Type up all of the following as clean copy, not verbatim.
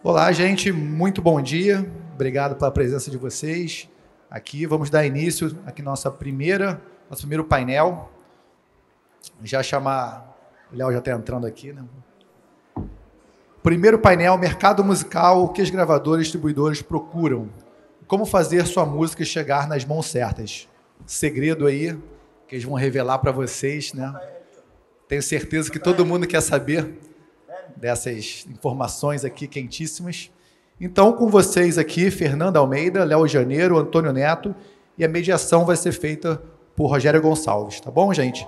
Olá, gente, muito bom dia. Obrigado pela presença de vocês aqui. Vamos dar início aqui nosso primeiro painel. Já chamar, o Léo já está entrando aqui, né? Primeiro painel, mercado musical, o que as gravadoras e distribuidores procuram. Como fazer sua música chegar nas mãos certas. Segredo aí que eles vão revelar para vocês, né? Tenho certeza que todo mundo quer saber dessas informações aqui quentíssimas. Então, com vocês aqui, Fernanda Almeida, Léo Janeiro, Antônio Neto, e a mediação vai ser feita por Rogério Gonçalves, tá bom, gente?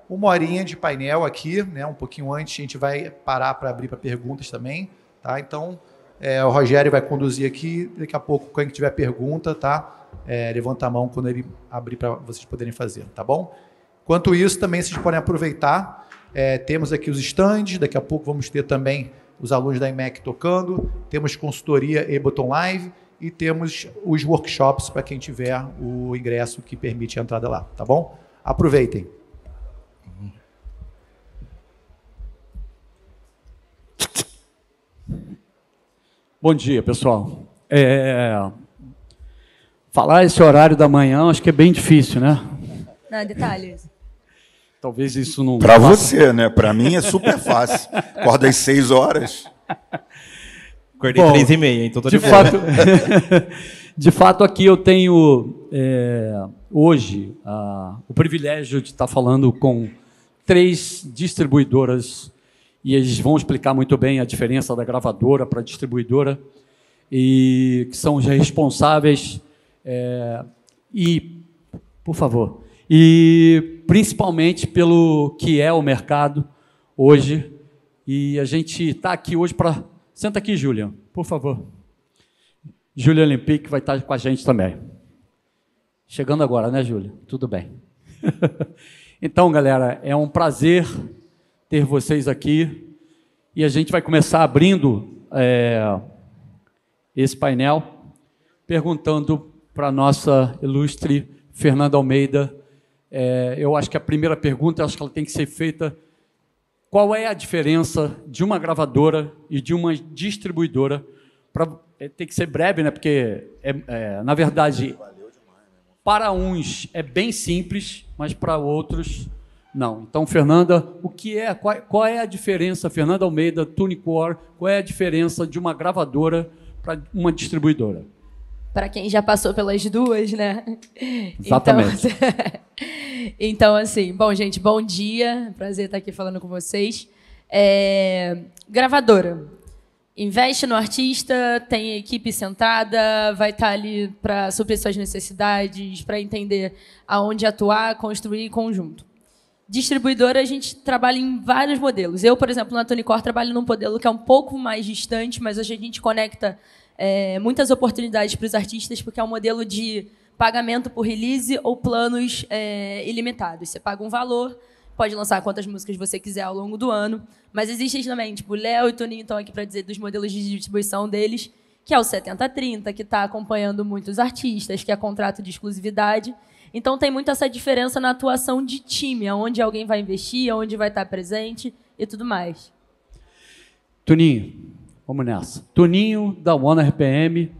Uma horinha de painel aqui, né? Um pouquinho antes, a gente vai parar para abrir para perguntas também, tá? Então, o Rogério vai conduzir aqui, daqui a pouco, quando tiver pergunta, tá? Levanta a mão quando ele abrir para vocês poderem fazer, tá bom? Enquanto isso, também vocês podem aproveitar. Temos aqui os stands, daqui a pouco vamos ter também os alunos da IMEC tocando, temos consultoria Ableton Live e temos os workshops para quem tiver o ingresso que permite a entrada lá, tá bom? Aproveitem. Bom dia, pessoal. Falar esse horário da manhã acho que é bem difícil, né? Não, detalhes. Talvez isso não... Para você, né? Para mim é super fácil. Acorda às 6 horas. Acordei 3h30, então tô de boa. De fato, aqui eu tenho hoje o privilégio de estar falando com 3 distribuidoras e eles vão explicar muito bem a diferença da gravadora para a distribuidora e que são os responsáveis por favor, e principalmente pelo que é o mercado hoje. E a gente está aqui hoje para... Senta aqui, Julian, por favor. Julian Olympique vai estar com a gente também. Chegando agora, né, Julian? Tudo bem. Então, galera, é um prazer ter vocês aqui. E a gente vai começar abrindo esse painel, perguntando para a nossa ilustre Fernanda Almeida. Eu acho que a primeira pergunta, acho que ela tem que ser feita: qual é a diferença de uma gravadora e de uma distribuidora? Tem que ser breve, né? Porque, na verdade, para uns é bem simples, mas para outros não. Então, Fernanda, qual é a diferença, Fernanda Almeida, TuneCore, qual é a diferença de uma gravadora para uma distribuidora? Para quem já passou pelas duas, né? Exatamente. Então, assim, bom, gente, bom dia. Prazer estar aqui falando com vocês. Gravadora. Investe no artista, tem equipe sentada, vai estar ali para suprir suas necessidades, para entender aonde atuar, construir conjunto. Distribuidora, a gente trabalha em vários modelos. Eu, por exemplo, na TuneCore, trabalho num modelo que é um pouco mais distante, mas hoje a gente conecta muitas oportunidades para os artistas, porque é um modelo de pagamento por release ou planos ilimitados. Você paga um valor, pode lançar quantas músicas você quiser ao longo do ano, mas existem também, tipo, o Léo e o Toninho estão aqui para dizer dos modelos de distribuição deles, que é o 70/30, que está acompanhando muitos artistas, que é contrato de exclusividade. Então, tem muito essa diferença na atuação de time, onde alguém vai investir, onde vai estar presente e tudo mais. Toninho, vamos nessa. Toninho, da One RPM.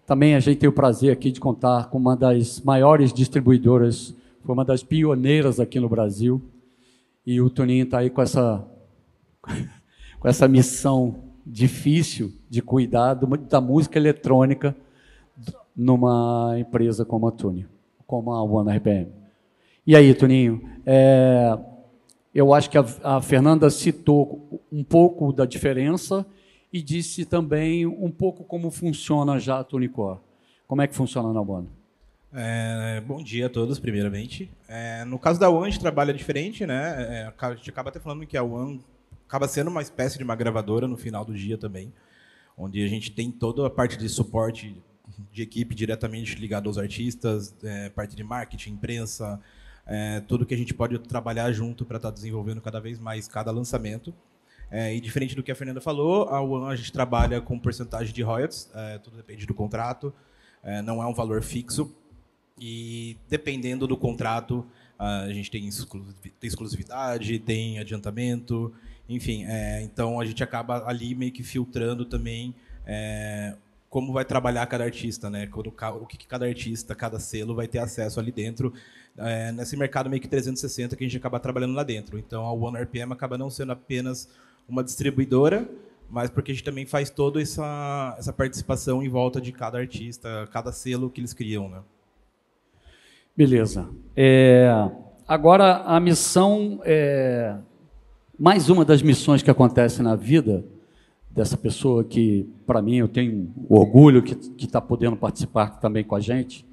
Também a gente tem o prazer aqui de contar com uma das maiores distribuidoras, foi uma das pioneiras aqui no Brasil. E o Toninho está aí com essa missão difícil de cuidar da música eletrônica numa empresa como a Tune, como a One RPM. E aí, Toninho, eu acho que a Fernanda citou um pouco da diferença e disse também um pouco como funciona já a TuneCore. Como é que funciona na One? Bom dia a todos, primeiramente. No caso da One, a gente trabalha diferente, né? A gente acaba até falando que a One acaba sendo uma espécie de uma gravadora no final do dia também, onde a gente tem toda a parte de suporte de equipe diretamente ligado aos artistas, parte de marketing, imprensa, tudo que a gente pode trabalhar junto para estar desenvolvendo cada vez mais cada lançamento. E diferente do que a Fernanda falou, a One a gente trabalha com porcentagem de royalties, tudo depende do contrato, não é um valor fixo. E dependendo do contrato, a gente tem exclusividade, tem adiantamento, enfim. Então a gente acaba ali meio que filtrando também como vai trabalhar cada artista, né? O que cada artista, cada selo vai ter acesso ali dentro, nesse mercado meio que 360 que a gente acaba trabalhando lá dentro. Então, a One RPM acaba não sendo apenas uma distribuidora, mas porque a gente também faz toda essa participação em volta de cada artista, cada selo que eles criam, né? Beleza. Agora, a missão, mais uma das missões que acontece na vida dessa pessoa que, para mim, eu tenho orgulho que está podendo participar também com a gente.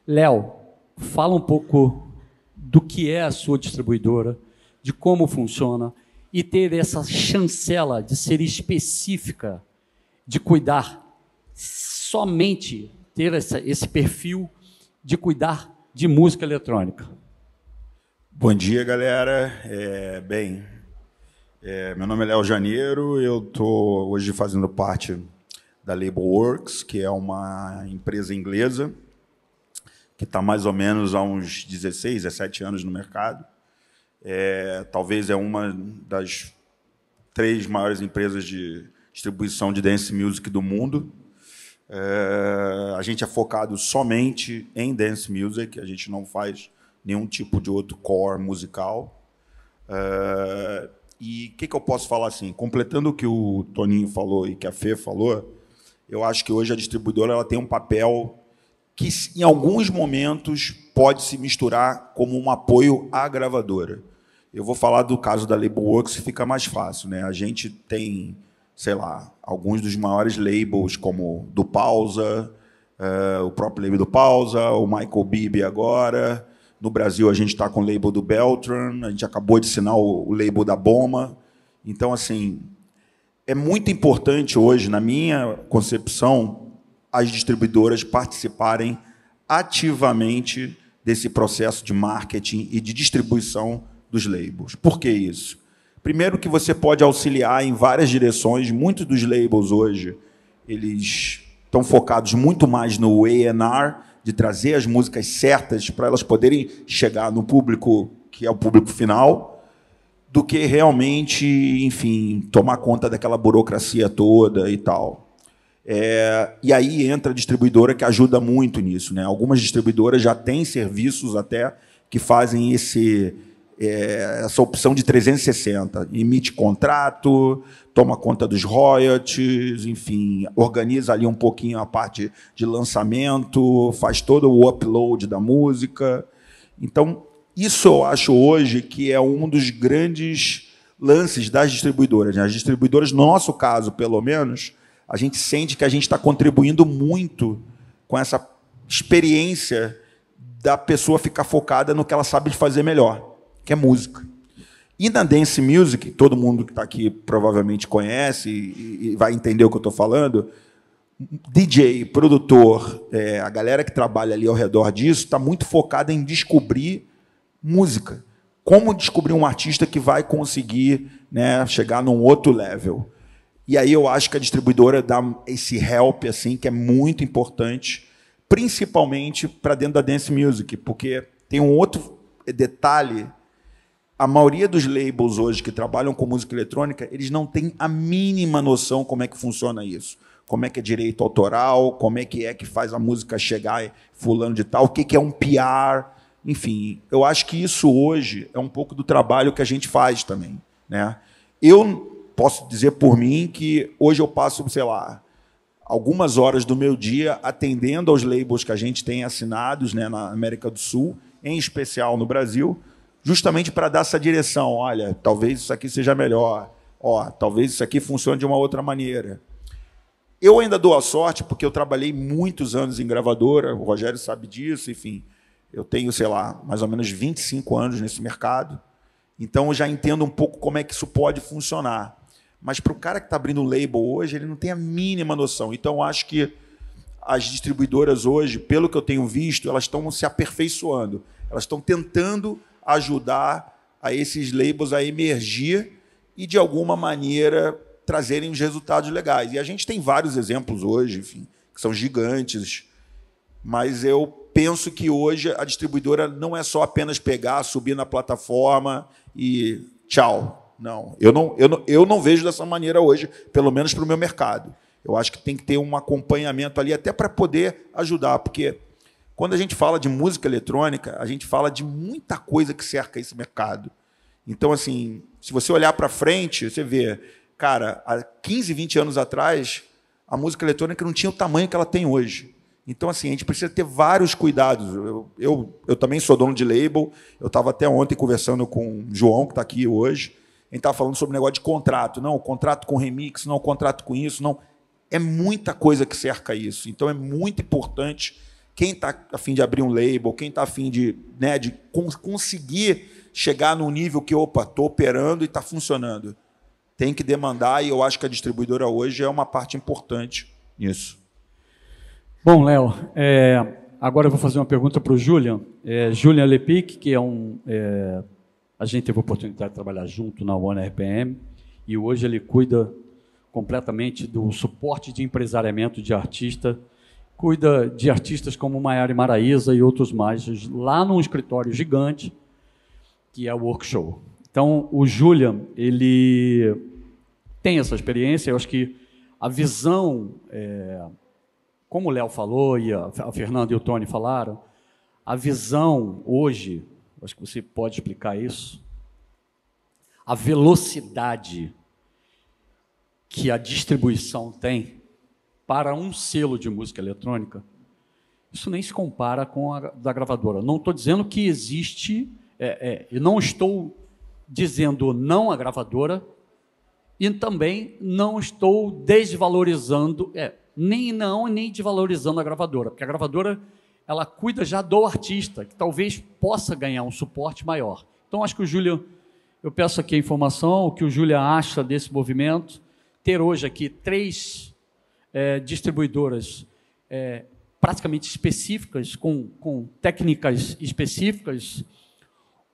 Léo, fala um pouco do que é a sua distribuidora, de como funciona, e ter essa chancela de ser específica, de cuidar, somente ter esse perfil de cuidar de música eletrônica. Bom dia, galera. Meu nome é Léo Janeiro, eu estou hoje fazendo parte da Labelworks, que é uma empresa inglesa que está mais ou menos há uns 16, 17 anos no mercado. Talvez é uma das 3 maiores empresas de distribuição de dance music do mundo. A gente é focado somente em dance music, a gente não faz nenhum tipo de outro core musical. E o que eu posso falar assim? Completando o que o Toninho falou e que a Fê falou, eu acho que hoje a distribuidora ela tem um papel que, em alguns momentos, pode se misturar como um apoio à gravadora. Eu vou falar do caso da Labelworks, que fica mais fácil, né? A gente tem, sei lá, alguns dos maiores labels, como do Pausa, o próprio label do Pausa, o Michael Bibi agora. No Brasil, a gente está com o label do Beltran, a gente acabou de assinar o label da Boma. Então, assim, é muito importante hoje, na minha concepção, as distribuidoras participarem ativamente desse processo de marketing e de distribuição dos labels. Por que isso? Primeiro, que você pode auxiliar em várias direções. Muitos dos labels hoje eles estão focados muito mais no A&R, de trazer as músicas certas para elas poderem chegar no público que é o público final, do que realmente, enfim, tomar conta daquela burocracia toda e tal. E aí entra a distribuidora que ajuda muito nisso, né? Algumas distribuidoras já têm serviços até que fazem essa opção de 360, emite contrato, toma conta dos royalties, enfim, organiza ali um pouquinho a parte de lançamento, faz todo o upload da música. Então, isso eu acho hoje que é um dos grandes lances das distribuidoras, né? As distribuidoras, no nosso caso, pelo menos, a gente sente que a gente está contribuindo muito com essa experiência da pessoa ficar focada no que ela sabe fazer melhor, que é música. E na dance music, todo mundo que está aqui provavelmente conhece e vai entender o que eu estou falando, DJ, produtor, a galera que trabalha ali ao redor disso está muito focada em descobrir música. Como descobrir um artista que vai conseguir, né, chegar num outro level. E aí eu acho que a distribuidora dá esse help assim, que é muito importante, principalmente para dentro da dance music, porque tem um outro detalhe. A maioria dos labels hoje que trabalham com música eletrônica, eles não têm a mínima noção como é que funciona isso. Como é que é direito autoral, como é que faz a música chegar em fulano de tal, o que é um PR. Enfim, eu acho que isso hoje é um pouco do trabalho que a gente faz também, né? Eu posso dizer por mim que hoje eu passo, sei lá, algumas horas do meu dia atendendo aos labels que a gente tem assinados, né, na América do Sul, em especial no Brasil, justamente para dar essa direção. Olha, talvez isso aqui seja melhor. Talvez isso aqui funcione de uma outra maneira. Eu ainda dou a sorte, porque eu trabalhei muitos anos em gravadora, o Rogério sabe disso, enfim. Eu tenho, sei lá, mais ou menos 25 anos nesse mercado, então eu já entendo um pouco como é que isso pode funcionar. Mas para o cara que está abrindo um label hoje, ele não tem a mínima noção. Então, eu acho que as distribuidoras hoje, pelo que eu tenho visto, elas estão se aperfeiçoando. Elas estão tentando ajudar a esses labels a emergir e, de alguma maneira, trazerem os resultados legais. E a gente tem vários exemplos hoje, enfim, que são gigantes, mas eu penso que hoje a distribuidora não é só apenas pegar, subir na plataforma e tchau. Não, eu não vejo dessa maneira hoje, pelo menos para o meu mercado. Eu acho que tem que ter um acompanhamento ali, até para poder ajudar, porque quando a gente fala de música eletrônica, a gente fala de muita coisa que cerca esse mercado. Então, assim, se você olhar para frente, você vê, cara, há 15, 20 anos atrás, a música eletrônica não tinha o tamanho que ela tem hoje. Então, assim, a gente precisa ter vários cuidados. Eu também sou dono de label, eu estava até ontem conversando com o João, que está aqui hoje, a gente estava falando sobre o negócio de contrato. Não, contrato com remix, não, contrato com isso, não. É muita coisa que cerca isso. Então, é muito importante quem está a fim de abrir um label, quem está a fim de conseguir chegar num nível que, opa, estou operando e está funcionando. Tem que demandar, e eu acho que a distribuidora hoje é uma parte importante nisso. Bom, Léo, agora eu vou fazer uma pergunta para o Julian. Julian Lepic, que a gente teve a oportunidade de trabalhar junto na One RPM, e hoje ele cuida completamente do suporte de empresariamento de artista, cuida de artistas como Maiara e Maraísa e outros mais, lá num escritório gigante, que é o Workshow. Então, o Julian, ele tem essa experiência, eu acho que a visão, como o Léo falou e a Fernanda e o Tony falaram, a visão hoje, acho que você pode explicar isso, a velocidade que a distribuição tem para um selo de música eletrônica, isso nem se compara com a da gravadora. Não estou dizendo que existe, e não estou dizendo não à gravadora, e também não estou desvalorizando, nem desvalorizando a gravadora, porque a gravadora ela cuida já do artista, que talvez possa ganhar um suporte maior. Então, acho que o Júlio, eu peço aqui a informação, o que o Júlio acha desse movimento, ter hoje aqui 3 distribuidoras praticamente específicas, com técnicas específicas,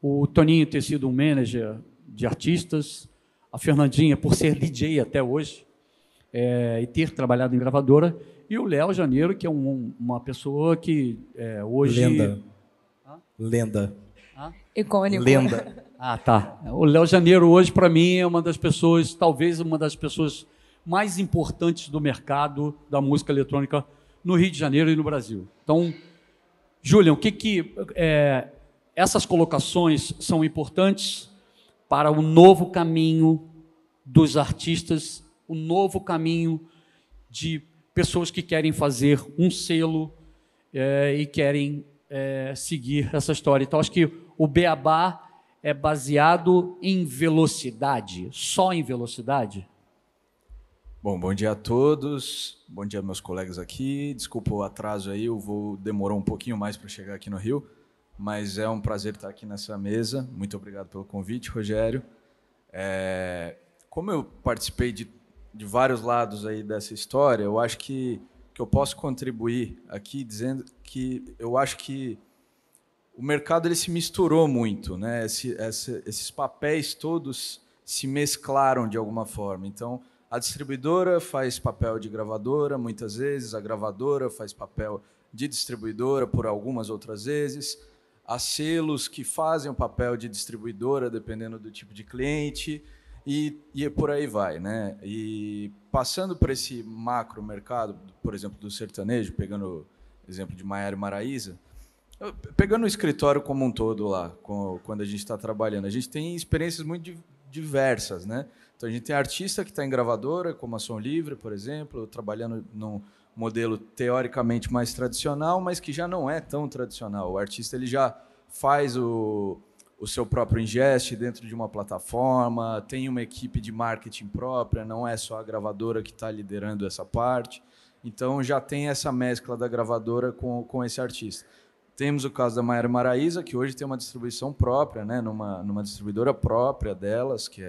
o Toninho ter sido um manager de artistas, a Fernandinha por ser DJ até hoje, e ter trabalhado em gravadora, e o Léo Janeiro, que é uma pessoa que hoje... Lenda. Icônico. Lenda. Ah, tá. O Léo Janeiro hoje, para mim, é uma das pessoas, talvez uma das pessoas mais importantes do mercado da música eletrônica no Rio de Janeiro e no Brasil. Então, Julian, o que essas colocações são importantes para o novo caminho dos artistas, o novo caminho de pessoas que querem fazer um selo e querem seguir essa história. Então, acho que o Beabá é baseado em velocidade, só em velocidade? Bom dia a todos, bom dia meus colegas aqui, desculpa o atraso aí, o voo demorou um pouquinho mais para chegar aqui no Rio, mas é um prazer estar aqui nessa mesa, muito obrigado pelo convite, Rogério. Como eu participei de vários lados aí dessa história, eu acho que eu posso contribuir aqui dizendo que eu acho que o mercado ele se misturou muito, né? Esses papéis todos se mesclaram de alguma forma. Então, a distribuidora faz papel de gravadora, muitas vezes, a gravadora faz papel de distribuidora por algumas outras vezes, há selos que fazem o papel de distribuidora, dependendo do tipo de cliente, e por aí vai, né? E passando por esse macro mercado, por exemplo, do sertanejo, pegando o exemplo de Maiara e Maraísa, pegando o escritório como um todo lá, quando a gente está trabalhando, a gente tem experiências muito diversas, né? Então, a gente tem artista que está em gravadora, como a Som Livre, por exemplo, trabalhando num modelo teoricamente mais tradicional, mas que já não é tão tradicional. O artista ele já faz o seu próprio ingest dentro de uma plataforma, tem uma equipe de marketing própria, não é só a gravadora que está liderando essa parte. Então, já tem essa mescla da gravadora com esse artista. Temos o caso da Maiara e Maraísa, que hoje tem uma distribuição própria, né, numa distribuidora própria delas, que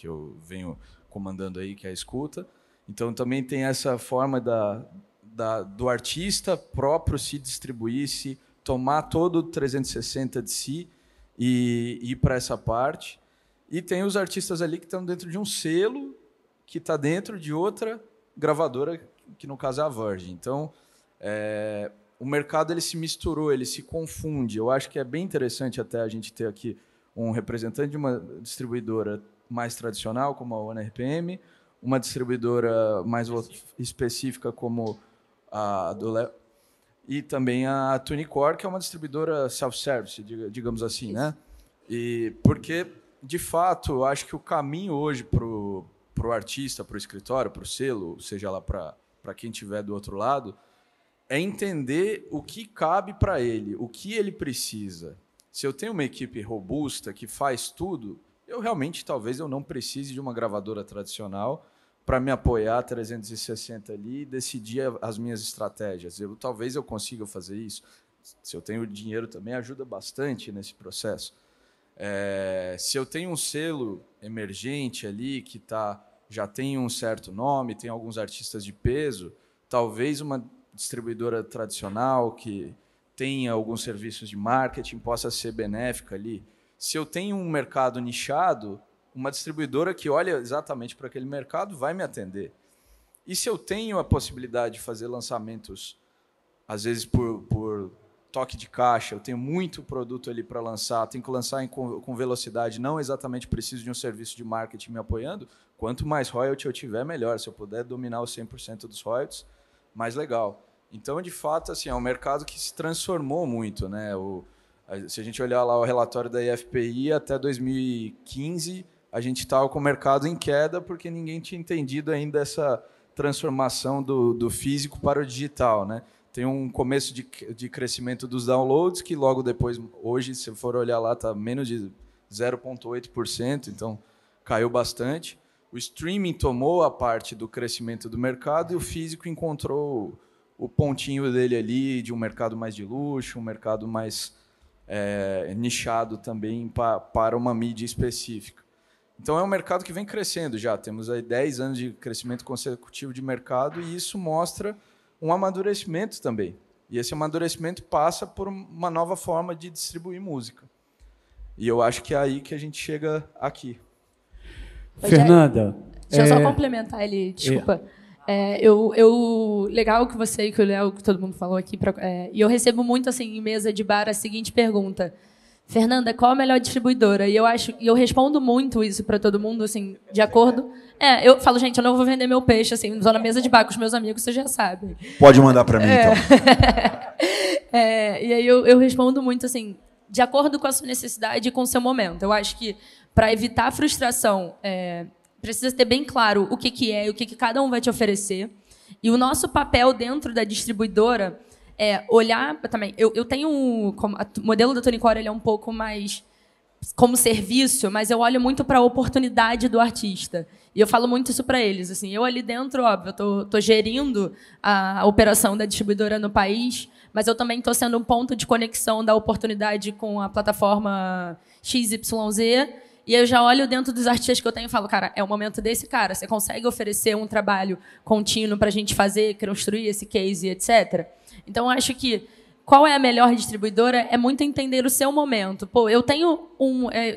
eu venho comandando aí, que é a Escuta. Então, também tem essa forma do artista próprio se distribuir, se tomar todo o 360 de si e ir para essa parte. E tem os artistas ali que estão dentro de um selo que está dentro de outra gravadora, que no caso é a Virgin. Então, o mercado ele se misturou, ele se confunde. Eu acho que é bem interessante até a gente ter aqui um representante de uma distribuidora mais tradicional, como a One RPM, uma distribuidora mais específica como a do Léo, e também a Tunicore, que é uma distribuidora self-service, digamos assim, né? E porque, de fato, eu acho que o caminho hoje para o artista, para o escritório, para o selo, seja lá para quem estiver do outro lado, é entender o que cabe para ele, o que ele precisa. Se eu tenho uma equipe robusta que faz tudo, eu realmente talvez eu não precise de uma gravadora tradicional para me apoiar 360 ali e decidir as minhas estratégias. Talvez eu consiga fazer isso. Se eu tenho dinheiro também, ajuda bastante nesse processo. Se eu tenho um selo emergente ali que já tem um certo nome, tem alguns artistas de peso, talvez uma distribuidora tradicional que tenha alguns serviços de marketing possa ser benéfica ali. Se eu tenho um mercado nichado, uma distribuidora que olha exatamente para aquele mercado vai me atender. E se eu tenho a possibilidade de fazer lançamentos, às vezes por toque de caixa, eu tenho muito produto ali para lançar, tenho que lançar com velocidade, não exatamente preciso de um serviço de marketing me apoiando, quanto mais royalty eu tiver, melhor. Se eu puder dominar os 100% dos royalties, mais legal. Então, de fato, assim, é um mercado que se transformou muito, né? Se a gente olhar lá o relatório da IFPI, até 2015, a gente estava com o mercado em queda porque ninguém tinha entendido ainda essa transformação do físico para o digital, né? Tem um começo de crescimento dos downloads, que logo depois, hoje, se for olhar lá, está menos de 0,8%, então caiu bastante. O streaming tomou a parte do crescimento do mercado e o físico encontrou o pontinho dele ali de um mercado mais de luxo, um mercado mais nichado também para uma mídia específica. Então, é um mercado que vem crescendo já. Temos aí 10 anos de crescimento consecutivo de mercado e isso mostra um amadurecimento também. E esse amadurecimento passa por uma nova forma de distribuir música. E eu acho que é aí que a gente chega aqui. Fernanda. Deixa eu só complementar ele, desculpa. Legal que você e que o Léo, que todo mundo falou aqui, e eu recebo muito assim em mesa de bar a seguinte pergunta: Fernanda, qual a melhor distribuidora? E eu respondo muito isso para todo mundo, assim, de acordo. Eu falo, gente, eu não vou vender meu peixe, assim, vou na mesa de bar com os meus amigos, vocês já sabem. Pode mandar para mim, então. E aí eu respondo muito, assim, de acordo com a sua necessidade e com o seu momento. Eu acho que, para evitar a frustração, precisa ter bem claro o que é e o que cada um vai te oferecer. E o nosso papel dentro da distribuidora é olhar também. Eu tenho o modelo da Tunicore, ele é um pouco mais como serviço, mas eu olho muito para a oportunidade do artista. E eu falo muito isso para eles. Assim, eu ali dentro, óbvio, eu tô gerindo a operação da distribuidora no país, mas eu também estou sendo um ponto de conexão da oportunidade com a plataforma XYZ. E eu já olho dentro dos artistas que eu tenho e falo, cara, é o momento desse cara. Você consegue oferecer um trabalho contínuo para a gente fazer, construir esse case, etc. Então, eu acho que qual é a melhor distribuidora é muito entender o seu momento. Pô, eu tenho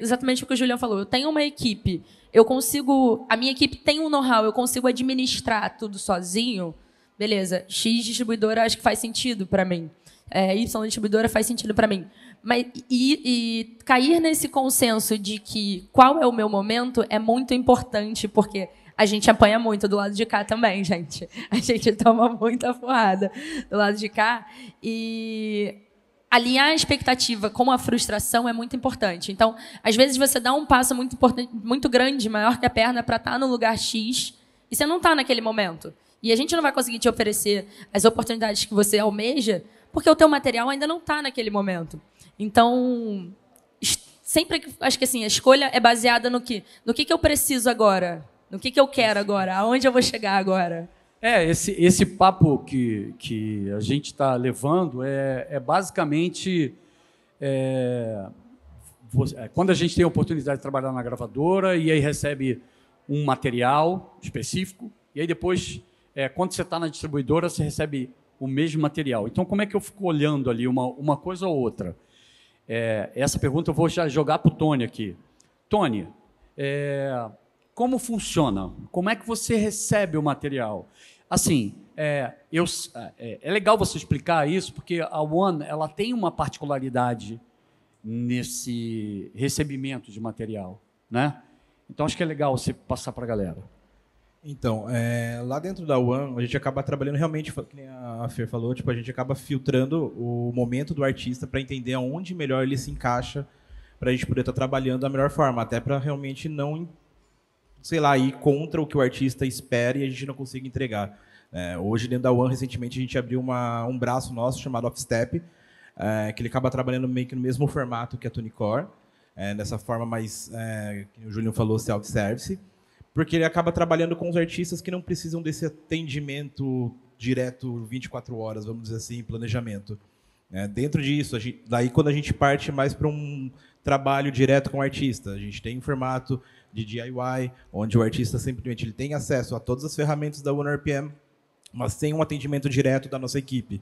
exatamente o que o Julião falou, eu tenho uma equipe, a minha equipe tem um know-how, eu consigo administrar tudo sozinho, beleza, X distribuidora acho que faz sentido para mim, Y distribuidora faz sentido para mim. Mas, e cair nesse consenso de que qual é o meu momento é muito importante, porque a gente apanha muito do lado de cá também, gente. A gente toma muita porrada do lado de cá. E alinhar a expectativa com a frustração é muito importante. Então, às vezes, você dá um passo muito importante, muito grande, maior que a perna, para estar no lugar X, e você não está naquele momento. E a gente não vai conseguir te oferecer as oportunidades que você almeja, porque o teu material ainda não está naquele momento. Então, sempre acho que assim, a escolha é baseada no que eu preciso agora. No que eu quero agora? Aonde eu vou chegar agora? Esse papo que a gente está levando é basicamente quando a gente tem a oportunidade de trabalhar na gravadora e aí recebe um material específico e aí depois, quando você está na distribuidora, você recebe o mesmo material. Então, como é que eu fico olhando ali uma coisa ou outra? Essa pergunta eu vou já jogar para o Tony aqui. Tony, como funciona? Como é que você recebe o material? Assim, é legal você explicar isso, porque a One ela tem uma particularidade nesse recebimento de material, né? Então, acho que é legal você passar para a galera. Então, lá dentro da One, a gente acaba trabalhando realmente, que nem a Fer falou, tipo, a gente acaba filtrando o momento do artista para entender aonde melhor ele se encaixa para a gente poder estar trabalhando da melhor forma, até para realmente não, sei lá, ir contra o que o artista espera e a gente não consiga entregar. Hoje, dentro da One, recentemente, a gente abriu um braço nosso chamado Offstep, que ele acaba trabalhando meio que no mesmo formato que a TuneCore, dessa forma mais, que o Júlio falou, self-service, porque ele acaba trabalhando com os artistas que não precisam desse atendimento direto 24 horas, vamos dizer assim, planejamento. Dentro disso, daí quando a gente parte mais para um trabalho direto com o artista, a gente tem um formato de DIY, onde o artista simplesmente ele tem acesso a todas as ferramentas da OneRPM, mas tem um atendimento direto da nossa equipe.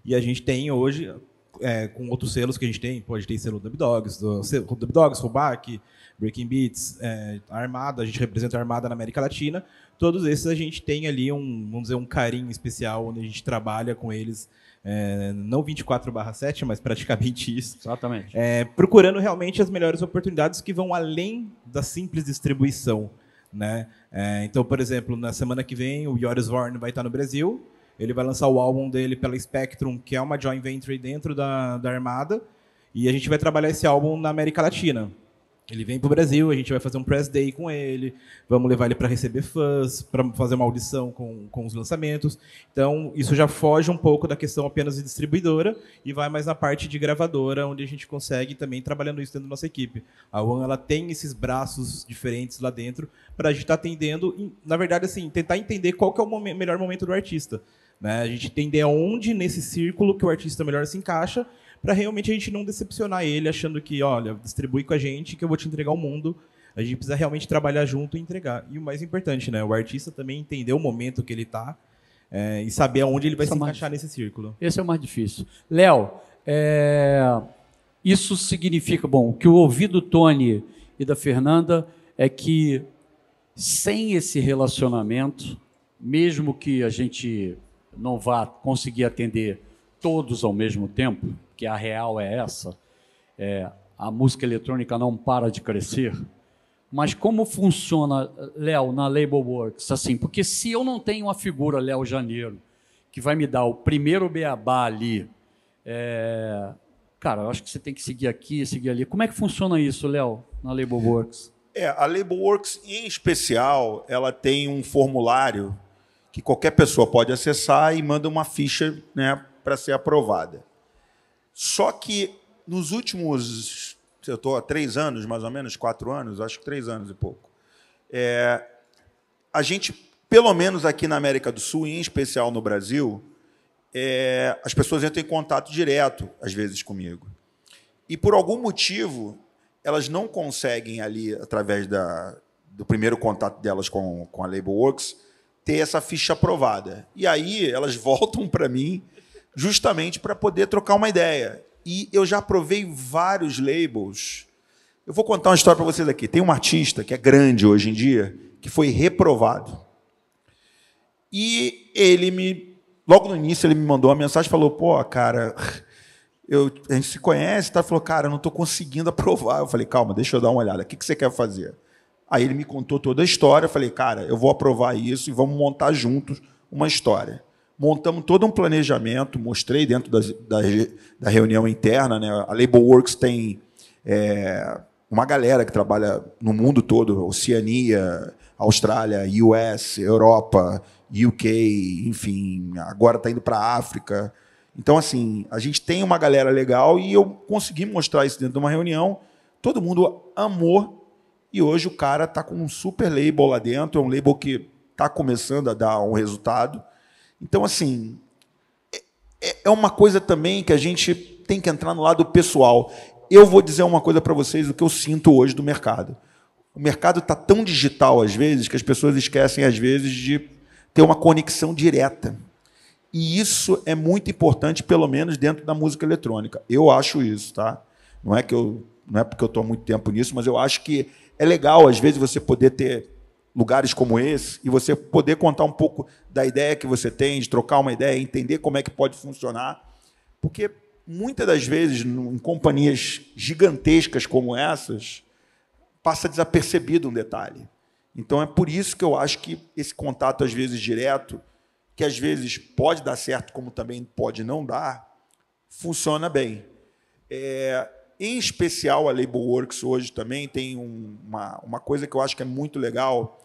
E a gente tem hoje, com outros selos que a gente tem selo Dub Dogs, Fullback, Breaking Beats, a Armada, a gente representa a Armada na América Latina. Todos esses a gente tem ali vamos dizer, um carinho especial, onde a gente trabalha com eles, não 24/7, mas praticamente isso. Exatamente. Procurando realmente as melhores oportunidades que vão além da simples distribuição, né? Então, por exemplo, na semana que vem, o Joris Vorn vai estar no Brasil. Ele vai lançar o álbum dele pela Spectrum, que é uma joint venture dentro da Armada, e a gente vai trabalhar esse álbum na América Latina. Ele vem para o Brasil, a gente vai fazer um press day com ele, vamos levar ele para receber fãs, para fazer uma audição com os lançamentos. Então, isso já foge um pouco da questão apenas de distribuidora e vai mais na parte de gravadora, onde a gente consegue também trabalhando isso dentro da nossa equipe. A One ela tem esses braços diferentes lá dentro para a gente estar atendendo, e, na verdade, assim, tentar entender qual que é o melhor momento do artista. Né? A gente entender aonde nesse círculo que o artista melhor se encaixa, para realmente a gente não decepcionar ele, achando que, olha, distribui com a gente que eu vou te entregar o mundo. A gente precisa realmente trabalhar junto e entregar. E o mais importante, né, o artista também entender o momento que ele está e saber aonde ele vai se encaixar nesse círculo. Esse é o mais difícil. Léo, isso significa, bom, que o ouvido do Tony e da Fernanda é que sem esse relacionamento, mesmo que a gente não vá conseguir atender todos ao mesmo tempo, que a real é essa, a música eletrônica não para de crescer, mas como funciona, Léo, na Label Works? Assim, porque se eu não tenho uma figura, Léo Janeiro, que vai me dar o primeiro beabá ali, cara, eu acho que você tem que seguir aqui, seguir ali. Como é que funciona isso, Léo, na Label Works? A Label Works, em especial, ela tem um formulário que qualquer pessoa pode acessar e manda uma ficha, né, para ser aprovada. Só que nos últimos, eu estou há 3 anos, mais ou menos, 4 anos, acho que 3 anos e pouco, a gente, pelo menos aqui na América do Sul, em especial no Brasil, as pessoas entram em contato direto, às vezes, comigo. E, por algum motivo, elas não conseguem ali, através do primeiro contato delas com a Label Works, ter essa ficha aprovada. E aí elas voltam para mim justamente para poder trocar uma ideia. E eu já aprovei vários labels. Eu vou contar uma história para vocês aqui. Tem um artista que é grande hoje em dia, que foi reprovado. E ele logo no início, ele me mandou uma mensagem e falou, pô, cara, a gente se conhece, tá? Ele falou, cara, eu não estou conseguindo aprovar. Eu falei, calma, deixa eu dar uma olhada. O que você quer fazer? Aí ele me contou toda a história. Eu falei, cara, eu vou aprovar isso e vamos montar juntos uma história. Montamos todo um planejamento, mostrei dentro da reunião interna. Né? A Label Works tem uma galera que trabalha no mundo todo, Oceania, Austrália, US, Europa, UK, enfim, agora está indo para a África. Então, assim, a gente tem uma galera legal e eu consegui mostrar isso dentro de uma reunião. Todo mundo amou. E hoje o cara está com um super label lá dentro, é um label que está começando a dar um resultado. Então, assim, é uma coisa também que a gente tem que entrar no lado pessoal. Eu vou dizer uma coisa para vocês, o que eu sinto hoje do mercado. O mercado está tão digital, às vezes, que as pessoas esquecem, às vezes, de ter uma conexão direta. E isso é muito importante, pelo menos dentro da música eletrônica. Eu acho isso, tá? Não é porque eu estou há muito tempo nisso, mas eu acho que é legal, às vezes, você poder ter lugares como esse e você poder contar um pouco da ideia que você tem, de trocar uma ideia, entender como é que pode funcionar. Porque, muitas das vezes, em companhias gigantescas como essas, passa desapercebido um detalhe. Então, é por isso que eu acho que esse contato, às vezes, direto, que às vezes pode dar certo, como também pode não dar, funciona bem. Em especial, a Label Works hoje também tem uma coisa que eu acho que é muito legal,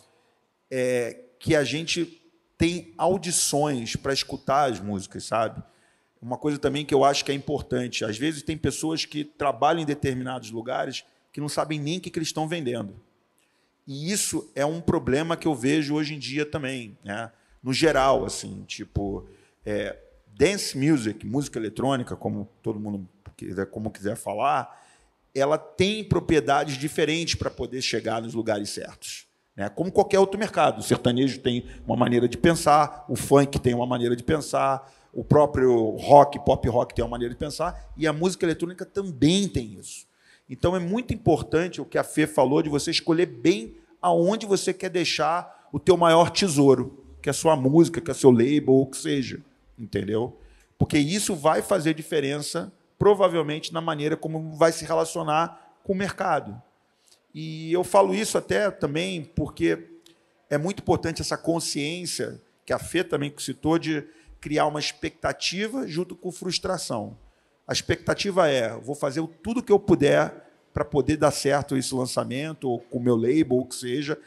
que a gente tem audições para escutar as músicas, sabe? Uma coisa também que eu acho que é importante. Às vezes tem pessoas que trabalham em determinados lugares que não sabem nem o que eles estão vendendo. E isso é um problema que eu vejo hoje em dia também, né? No geral, assim, tipo, dance music, música eletrônica, como todo mundo quiser falar, ela tem propriedades diferentes para poder chegar nos lugares certos, né? Como qualquer outro mercado. O sertanejo tem uma maneira de pensar, o funk tem uma maneira de pensar, o próprio rock, pop rock tem uma maneira de pensar, e a música eletrônica também tem isso. Então, é muito importante o que a Fê falou, de você escolher bem aonde você quer deixar o teu maior tesouro, que é a sua música, que é o seu label, ou o que seja, entendeu? Porque isso vai fazer diferença, provavelmente, na maneira como vai se relacionar com o mercado. E eu falo isso até também porque é muito importante essa consciência, que a Fê também citou, de criar uma expectativa junto com frustração. A expectativa vou fazer tudo o que eu puder para poder dar certo esse lançamento, ou com o meu label, ou o que seja.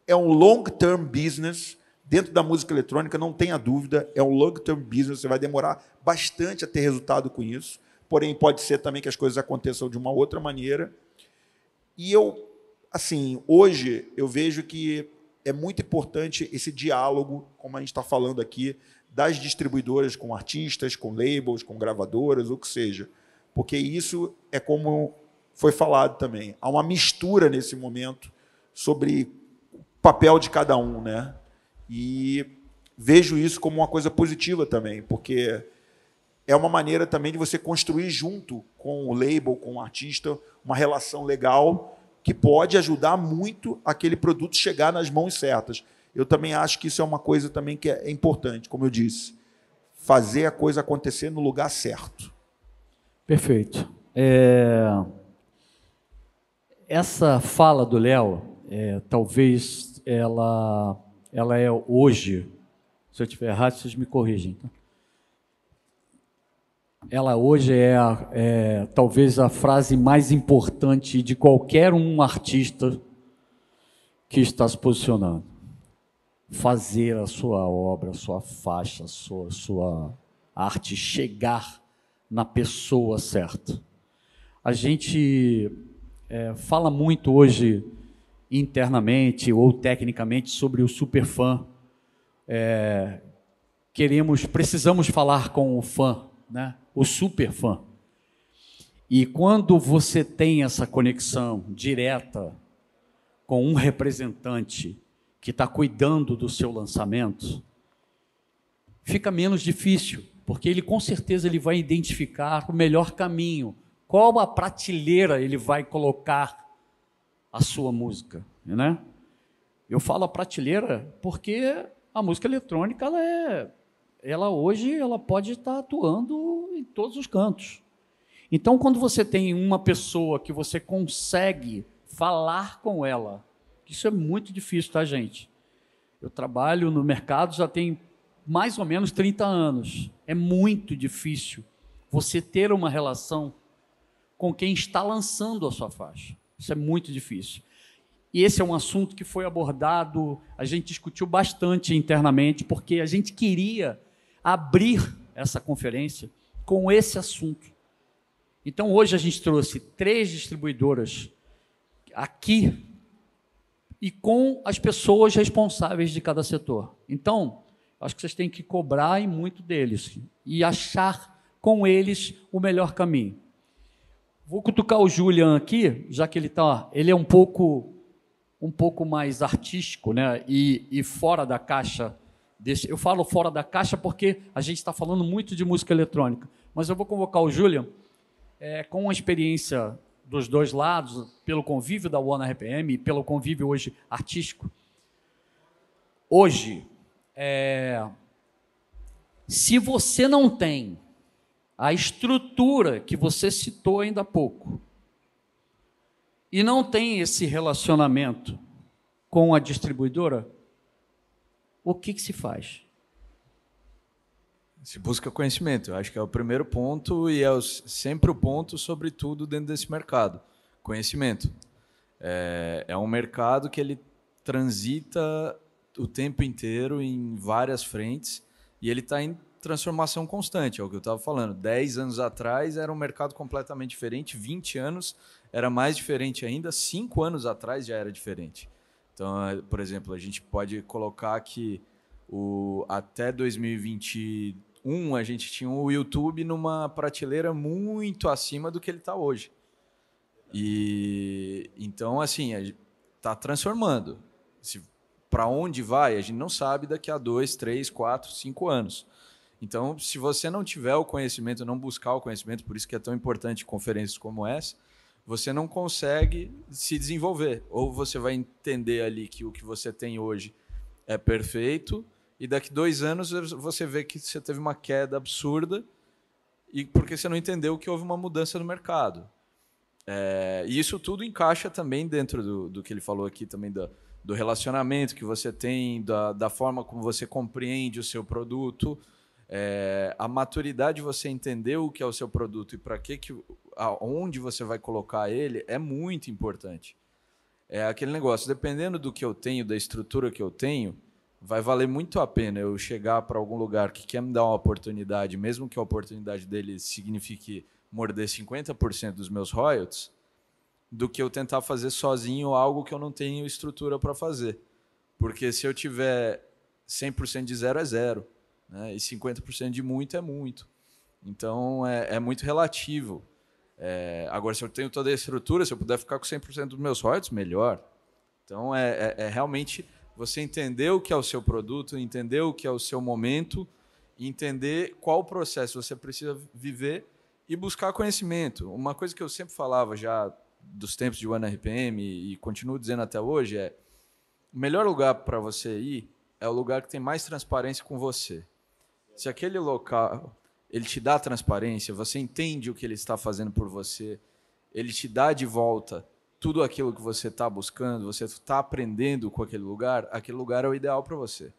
É um long-term business. Dentro da música eletrônica, não tenha dúvida, é um long-term business. Você vai demorar bastante a ter resultado com isso. Porém, pode ser também que as coisas aconteçam de uma outra maneira. E hoje, eu vejo que é muito importante esse diálogo, como a gente está falando aqui, das distribuidoras com artistas, com labels, com gravadoras, o que seja. Porque isso é como foi falado também. Há uma mistura nesse momento sobre o papel de cada um, né? E vejo isso como uma coisa positiva também, porque é uma maneira também de você construir junto com o label, com o artista, uma relação legal que pode ajudar muito aquele produto chegar nas mãos certas. Eu também acho que isso é uma coisa também que é importante, como eu disse, fazer a coisa acontecer no lugar certo. Perfeito. Essa fala do Léo, talvez ela é hoje, se eu estiver errado, vocês me corrigem. Tá? Ela hoje é talvez a frase mais importante de qualquer um artista que está se posicionando. Fazer a sua obra, a sua faixa, a sua arte chegar na pessoa certa. A gente fala muito hoje, internamente ou tecnicamente, sobre o superfã. Precisamos falar com o fã, né? O superfã. E quando você tem essa conexão direta com um representante que está cuidando do seu lançamento, fica menos difícil, porque ele com certeza ele vai identificar o melhor caminho, qual a prateleira ele vai colocar a sua música, né? Eu falo a prateleira porque a música eletrônica ela hoje ela pode estar atuando em todos os cantos. Então, quando você tem uma pessoa que você consegue falar com ela, isso é muito difícil, tá, gente? Eu trabalho no mercado já tem mais ou menos 30 anos. É muito difícil você ter uma relação com quem está lançando a sua faixa. Isso é muito difícil. E esse é um assunto que foi abordado, a gente discutiu bastante internamente, porque a gente queria abrir essa conferência com esse assunto. Então, hoje a gente trouxe 3 distribuidoras aqui e com as pessoas responsáveis de cada setor. Então, acho que vocês têm que cobrar muito deles e achar com eles o melhor caminho. Vou cutucar o Julian aqui, já que ele é um pouco mais artístico, né? E fora da caixa. Eu falo fora da caixa porque a gente está falando muito de música eletrônica, mas eu vou convocar o Julian com a experiência dos dois lados, pelo convívio da One RPM e pelo convívio hoje artístico. Hoje, se você não tem a estrutura que você citou ainda há pouco, e não tem esse relacionamento com a distribuidora, o que se faz? Se busca conhecimento. Eu acho que é o primeiro ponto e é sempre o ponto, sobretudo, dentro desse mercado. Conhecimento. É um mercado que ele transita o tempo inteiro em várias frentes e ele está em transformação constante, é o que eu estava falando. 10 anos atrás era um mercado completamente diferente, 20 anos era mais diferente ainda, 5 anos atrás já era diferente. Então, por exemplo, a gente pode colocar que até 2021 a gente tinha o YouTube numa prateleira muito acima do que ele está hoje. E então, assim, está transformando. Para onde vai, a gente não sabe daqui a 2, 3, 4, 5 anos. Então, se você não tiver o conhecimento, não buscar o conhecimento, por isso que é tão importante conferências como essa, você não consegue se desenvolver. Ou você vai entender ali que o que você tem hoje é perfeito, e daqui 2 anos você vê que você teve uma queda absurda, e porque você não entendeu que houve uma mudança no mercado. E isso tudo encaixa também dentro do que ele falou aqui, também do relacionamento que você tem, da forma como você compreende o seu produto, a maturidade de você entender o que é o seu produto e para onde você vai colocar ele é muito importante. É aquele negócio, dependendo do que eu tenho, da estrutura que eu tenho, vai valer muito a pena eu chegar para algum lugar que quer me dar uma oportunidade, mesmo que a oportunidade dele signifique morder 50% dos meus royalties, do que eu tentar fazer sozinho algo que eu não tenho estrutura para fazer. Porque se eu tiver 100% de zero, é zero. Né? E 50% de muito é muito. Então, é muito relativo. Agora, se eu tenho toda a estrutura, se eu puder ficar com 100% dos meus royalties, melhor. Então, realmente você entender o que é o seu produto, entender o que é o seu momento, entender qual processo você precisa viver e buscar conhecimento. Uma coisa que eu sempre falava já dos tempos de OneRPM e continuo dizendo até hoje o melhor lugar para você ir é o lugar que tem mais transparência com você. Se aquele local ele te dá transparência, você entende o que ele está fazendo por você, ele te dá de volta tudo aquilo que você está buscando, você está aprendendo com aquele lugar é o ideal para você.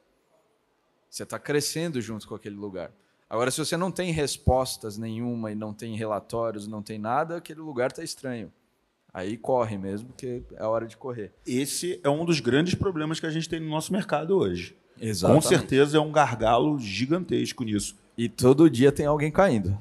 Você está crescendo junto com aquele lugar. Agora, se você não tem respostas nenhuma e não tem relatórios, não tem nada, aquele lugar está estranho. Aí corre mesmo, porque é a hora de correr. Esse é um dos grandes problemas que a gente tem no nosso mercado hoje. Exatamente. Com certeza é um gargalo gigantesco nisso. E todo dia tem alguém caindo.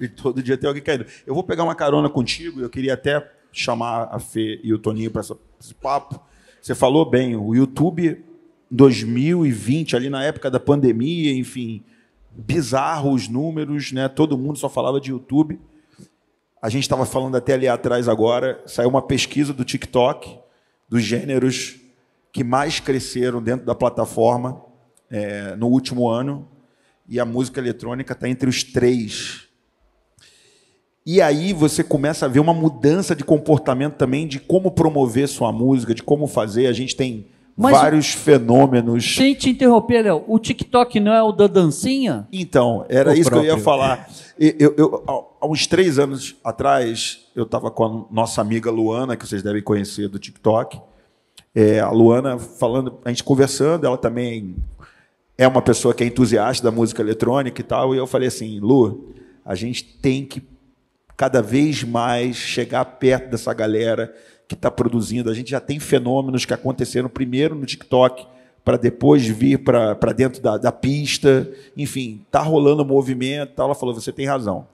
Eu vou pegar uma carona contigo, eu queria até chamar a Fê e o Toninho para esse papo. Você falou bem, o YouTube 2020, ali na época da pandemia, enfim, bizarro os números, né? Todo mundo só falava de YouTube. A gente estava falando até ali atrás agora, saiu uma pesquisa do TikTok, dos gêneros que mais cresceram dentro da plataforma no último ano, e a música eletrônica está entre os 3. E aí você começa a ver uma mudança de comportamento também, de como promover sua música, de como fazer. A gente tem vários fenômenos. Sem te interromper, Léo, o TikTok não é o da dancinha? Então, era isso que eu ia falar. Há uns 3 anos atrás, eu estava com a nossa amiga Luana, que vocês devem conhecer do TikTok. A Luana falando, a gente conversando, ela também é uma pessoa que é entusiasta da música eletrônica e tal, e eu falei assim, Lu, a gente tem que cada vez mais chegar perto dessa galera que está produzindo. A gente já tem fenômenos que aconteceram primeiro no TikTok, para depois vir para dentro da pista. Enfim, está rolando movimento. Ela falou, você tem razão.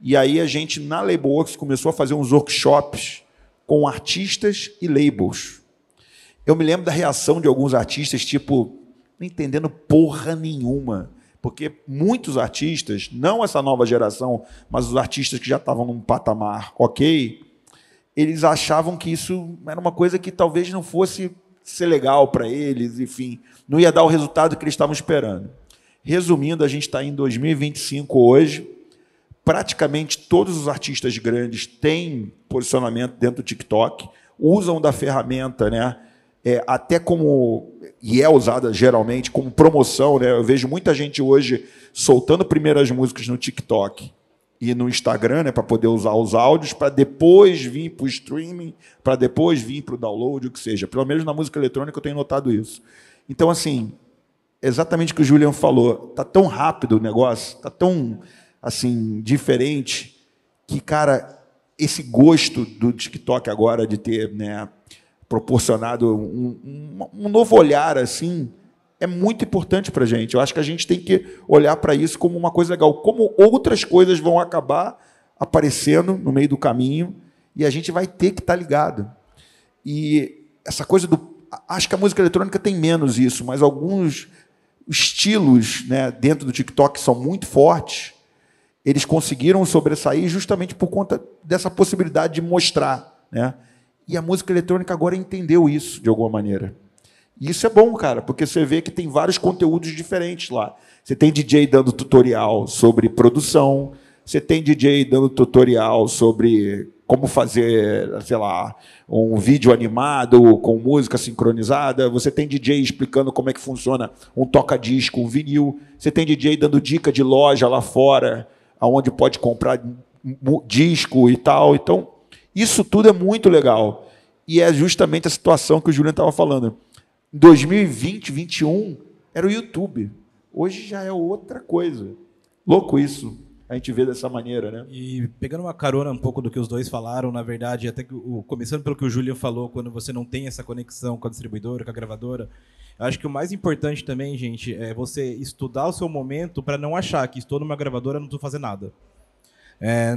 E aí a gente, na Labelworks, começou a fazer uns workshops com artistas e labels. Eu me lembro da reação de alguns artistas, tipo, não entendendo porra nenhuma. Porque muitos artistas, não essa nova geração, mas os artistas que já estavam num patamar ok, eles achavam que isso era uma coisa que talvez não fosse ser legal para eles, enfim, não ia dar o resultado que eles estavam esperando. Resumindo, a gente está em 2025 hoje, praticamente todos os artistas grandes têm posicionamento dentro do TikTok, usam da ferramenta, né? Até como, e é usada geralmente como promoção, né? Eu vejo muita gente hoje soltando primeiras músicas no TikTok e no Instagram, né, para poder usar os áudios, para depois vir para o streaming, para depois vir para o download, o que seja. Pelo menos na música eletrônica eu tenho notado isso. Então, assim, exatamente o que o Julian falou, está tão rápido o negócio, está tão assim, diferente, que, cara, esse gosto do TikTok agora de ter, né, proporcionado um novo olhar assim, é muito importante para a gente. Eu acho que a gente tem que olhar para isso como uma coisa legal, como outras coisas vão acabar aparecendo no meio do caminho e a gente vai ter que estar ligado. E essa coisa do... Acho que a música eletrônica tem menos isso, mas alguns estilos, né, dentro do TikTok são muito fortes. Eles conseguiram sobressair justamente por conta dessa possibilidade de mostrar, né? E a música eletrônica agora entendeu isso de alguma maneira. E isso é bom, cara, porque você vê que tem vários conteúdos diferentes lá. Você tem DJ dando tutorial sobre produção, você tem DJ dando tutorial sobre como fazer, sei lá, um vídeo animado com música sincronizada, você tem DJ explicando como é que funciona um toca-disco, um vinil, você tem DJ dando dica de loja lá fora, onde pode comprar disco e tal. Então, isso tudo é muito legal. E é justamente a situação que o Julian estava falando. Em 2020, 2021, era o YouTube. Hoje já é outra coisa. Louco isso, a gente vê dessa maneira, né? E pegando uma carona um pouco do que os dois falaram, na verdade, até que começando pelo que o Julian falou, quando você não tem essa conexão com a distribuidora, com a gravadora, eu acho que o mais importante também, gente, é você estudar o seu momento para não achar que estou numa gravadora e não estou fazendo nada.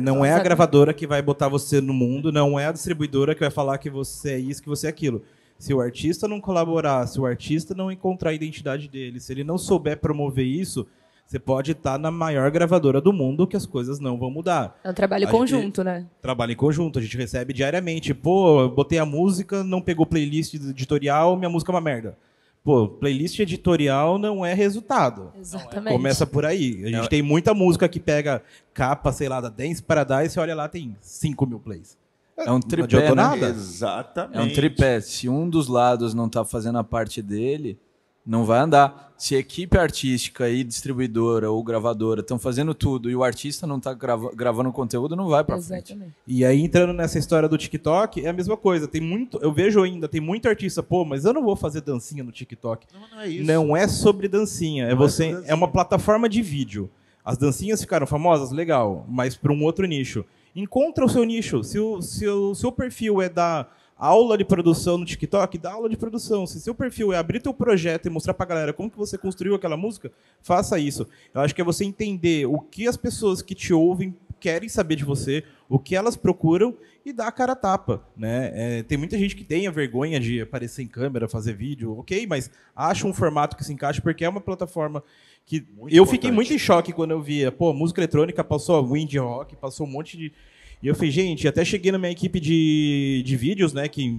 Não é a gravadora que vai botar você no mundo, não é a distribuidora que vai falar que você é isso, que você é aquilo. Se o artista não colaborar, se o artista não encontrar a identidade dele, se ele não souber promover isso, você pode estar na maior gravadora do mundo que as coisas não vão mudar. É um trabalho conjunto, né? Trabalho em conjunto, a gente recebe diariamente. Pô, eu botei a música, não pegou playlist editorial, minha música é uma merda. Pô, playlist editorial não é resultado. Exatamente. Começa por aí. A gente tem muita música que pega capa, sei lá, da Dance Paradise, você olha lá, tem 5 mil plays. É um tripé, né? nada. Exatamente. É um tripé. Se um dos lados não está fazendo a parte dele, não vai andar. Se a equipe artística e distribuidora ou gravadora estão fazendo tudo e o artista não está gravando conteúdo, não vai para frente. E aí, entrando nessa história do TikTok, é a mesma coisa. Tem muito, eu vejo ainda, tem muito artista, pô, mas eu não vou fazer dancinha no TikTok. Não é isso. Não é sobre dancinha. É uma plataforma de vídeo. As dancinhas ficaram famosas? Legal. Mas para um outro nicho. Encontra o seu nicho. Se o seu perfil é dar aula de produção no TikTok, dá aula de produção. Se seu perfil é abrir teu projeto e mostrar pra galera como que você construiu aquela música, faça isso. Eu acho que é você entender o que as pessoas que te ouvem querem saber de você, o que elas procuram e dar a cara a tapa, né? Tem muita gente que tem a vergonha de aparecer em câmera, fazer vídeo, ok, mas acha um formato que se encaixa, porque é uma plataforma que... Eu fiquei muito em choque quando eu via, pô, música eletrônica passou a indie rock, passou um monte de... E eu falei, gente, até cheguei na minha equipe de vídeos, né, que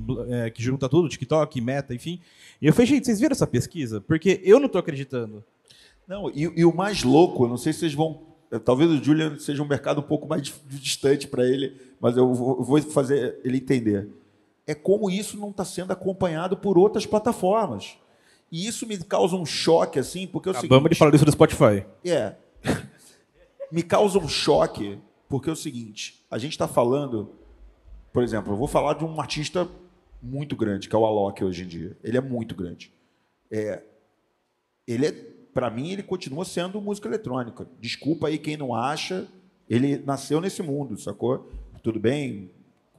junta tudo, TikTok, Meta, enfim. E eu falei, gente, vocês viram essa pesquisa? Porque eu não estou acreditando. Não, e o mais louco, eu não sei se vocês vão... Talvez o Julian seja um mercado um pouco mais distante para ele, mas eu vou fazer ele entender. É como isso não está sendo acompanhado por outras plataformas. E isso me causa um choque, assim, porque... Acabamos de falar isso do Spotify. Me causa um choque... Porque é o seguinte, a gente está falando, por exemplo, eu vou falar de um artista muito grande, que é o Alok hoje em dia. Ele é muito grande. Para mim, ele continua sendo música eletrônica. Desculpa aí quem não acha, ele nasceu nesse mundo, sacou? Tudo bem,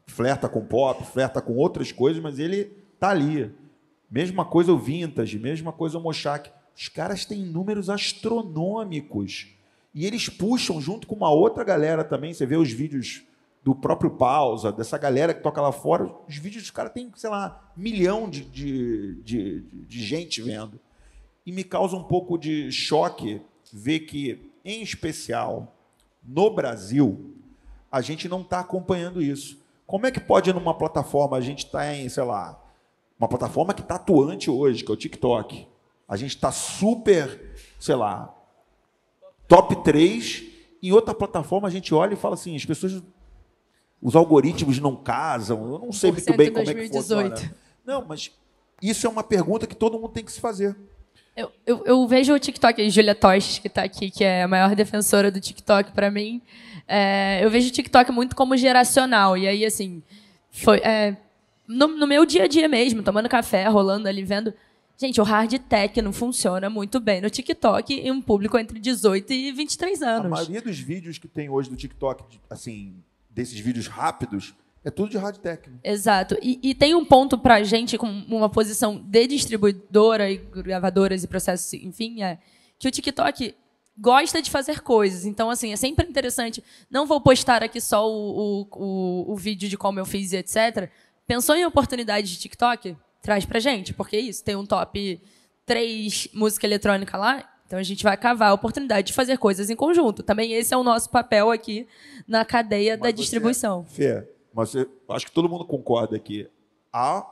flerta com pop, flerta com outras coisas, mas ele está ali. Mesma coisa o Vintage, mesma coisa o Moshak. Os caras têm números astronômicos. E eles puxam junto com uma outra galera também. Você vê os vídeos do próprio Pausa, dessa galera que toca lá fora. Os vídeos dos caras têm, sei lá, 1 milhão de gente vendo. E me causa um pouco de choque ver que, em especial, no Brasil, a gente não está acompanhando isso. Como é que pode, numa plataforma, a gente está em, sei lá, uma plataforma que está atuante hoje, que é o TikTok. A gente está super, sei lá, top 3, em outra plataforma a gente olha e fala assim, as pessoas, os algoritmos não casam, eu não sei muito bem como é que funciona. Não, mas isso é uma pergunta que todo mundo tem que se fazer. Eu vejo o TikTok, Julia Tosh, que está aqui, que é a maior defensora do TikTok para mim. Eu vejo o TikTok muito como geracional. E aí, assim, no meu dia a dia mesmo, tomando café, rolando ali, vendo. Gente, o hard techno funciona muito bem no TikTok em um público entre 18 e 23 anos. A maioria dos vídeos que tem hoje no TikTok, assim, desses vídeos rápidos, é tudo de hard techno. Exato. E tem um ponto pra gente, com uma posição de distribuidora e gravadoras e processos, enfim, que o TikTok gosta de fazer coisas. Então, assim, é sempre interessante. Não vou postar aqui só o vídeo de como eu fiz e etc. Pensou em oportunidade de TikTok? Traz pra gente, porque é isso. Tem um top 3 música eletrônica lá, então a gente vai cavar a oportunidade de fazer coisas em conjunto. Também esse é o nosso papel aqui na cadeia da distribuição. Fê, mas acho que todo mundo concorda que há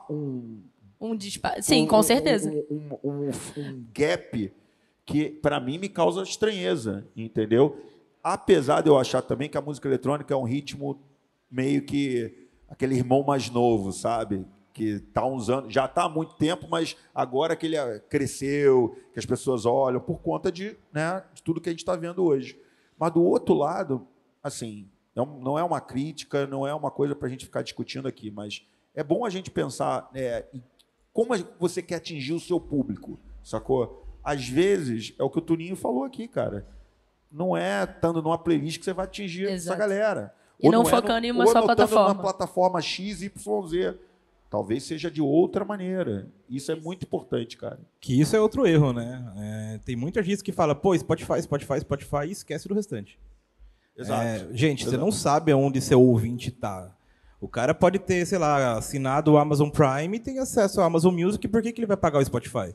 Sim, com certeza. Um gap que, para mim, me causa estranheza, entendeu? Apesar de eu achar também que a música eletrônica é um ritmo meio que aquele irmão mais novo, sabe? Que está uns anos, já está há muito tempo, mas agora que ele cresceu, que as pessoas olham, por conta de tudo que a gente está vendo hoje. Mas, do outro lado, assim, não é uma crítica, não é uma coisa para a gente ficar discutindo aqui, mas é bom a gente pensar em como você quer atingir o seu público, sacou? Às vezes, é o que o Toninho falou aqui, cara. Não é estando numa playlist que você vai atingir essa galera. E não focando em uma só plataforma. Ou numa plataforma X, Y, Z. Talvez seja de outra maneira. Isso é muito importante, cara. Que isso é outro erro, né? Tem muita gente que fala, pô, Spotify, e esquece do restante. Exato. Gente, você não sabe aonde seu ouvinte está. O cara pode ter, sei lá, assinado o Amazon Prime e tem acesso ao Amazon Music, por que ele vai pagar o Spotify?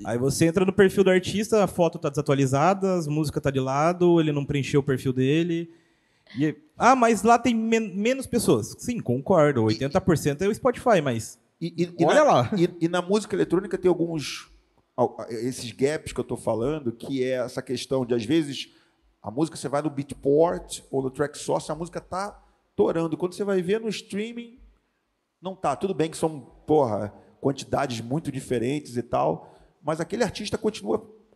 Aí você entra no perfil do artista, a foto está desatualizada, a música está de lado, ele não preencheu o perfil dele. Mas lá tem menos pessoas. Sim, concordo. 80% é o Spotify, mas olha lá. E na música eletrônica tem esses gaps que eu estou falando, que é essa questão de, às vezes, a música você vai no Beatport ou no Traxsource, a música está torando. Quando você vai ver no streaming, não tá. Tudo bem que são, quantidades muito diferentes e tal, mas aquele artista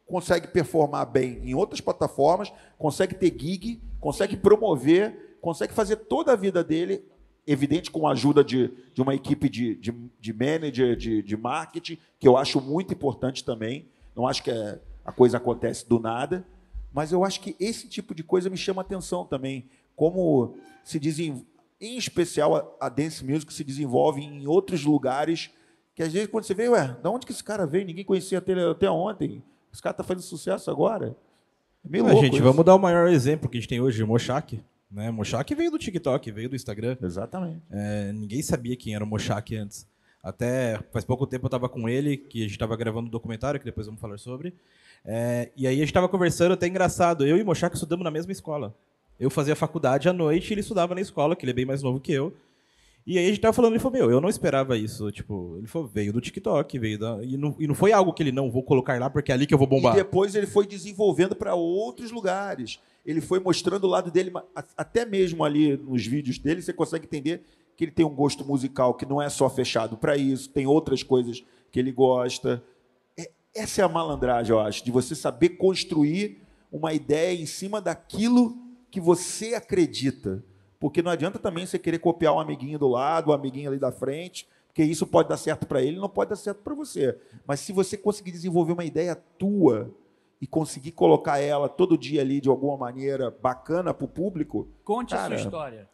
consegue performar bem em outras plataformas, consegue ter gig, consegue promover, consegue fazer toda a vida dele, evidente com a ajuda de uma equipe de manager, de marketing, que eu acho muito importante também. Não acho que a coisa acontece do nada, mas eu acho que esse tipo de coisa me chama a atenção também, como se desenvolve, em especial a dance music se desenvolve em outros lugares, que às vezes quando você vê, de onde que esse cara veio? Ninguém conhecia até ontem. Esse cara está fazendo sucesso agora. É meio louco. Gente, isso. Vamos dar o maior exemplo que a gente tem hoje, o Moshak. Né? Moshak veio do TikTok, veio do Instagram. Exatamente. Ninguém sabia quem era o Moshak antes. Até faz pouco tempo eu estava com ele, que a gente estava gravando um documentário, que depois vamos falar sobre. E aí a gente estava conversando, até engraçado. Eu e o Moshak estudamos na mesma escola. Eu fazia faculdade à noite e ele estudava na escola, que ele é bem mais novo que eu. E aí a gente tava falando, ele falou, eu não esperava isso. Tipo, ele falou, veio do TikTok, e não foi algo que ele, não, vou colocar lá porque é ali que eu vou bombar. E depois ele foi desenvolvendo para outros lugares. Ele foi mostrando o lado dele, até mesmo ali nos vídeos dele, você consegue entender que ele tem um gosto musical que não é só fechado para isso, tem outras coisas que ele gosta. Essa é a malandragem, eu acho, de você saber construir uma ideia em cima daquilo que você acredita. Porque não adianta também você querer copiar um amiguinho do lado, um amiguinho ali da frente, porque isso pode dar certo para ele, não pode dar certo para você. Mas se você conseguir desenvolver uma ideia tua e conseguir colocar ela todo dia ali de alguma maneira bacana para o público... Conte a sua história.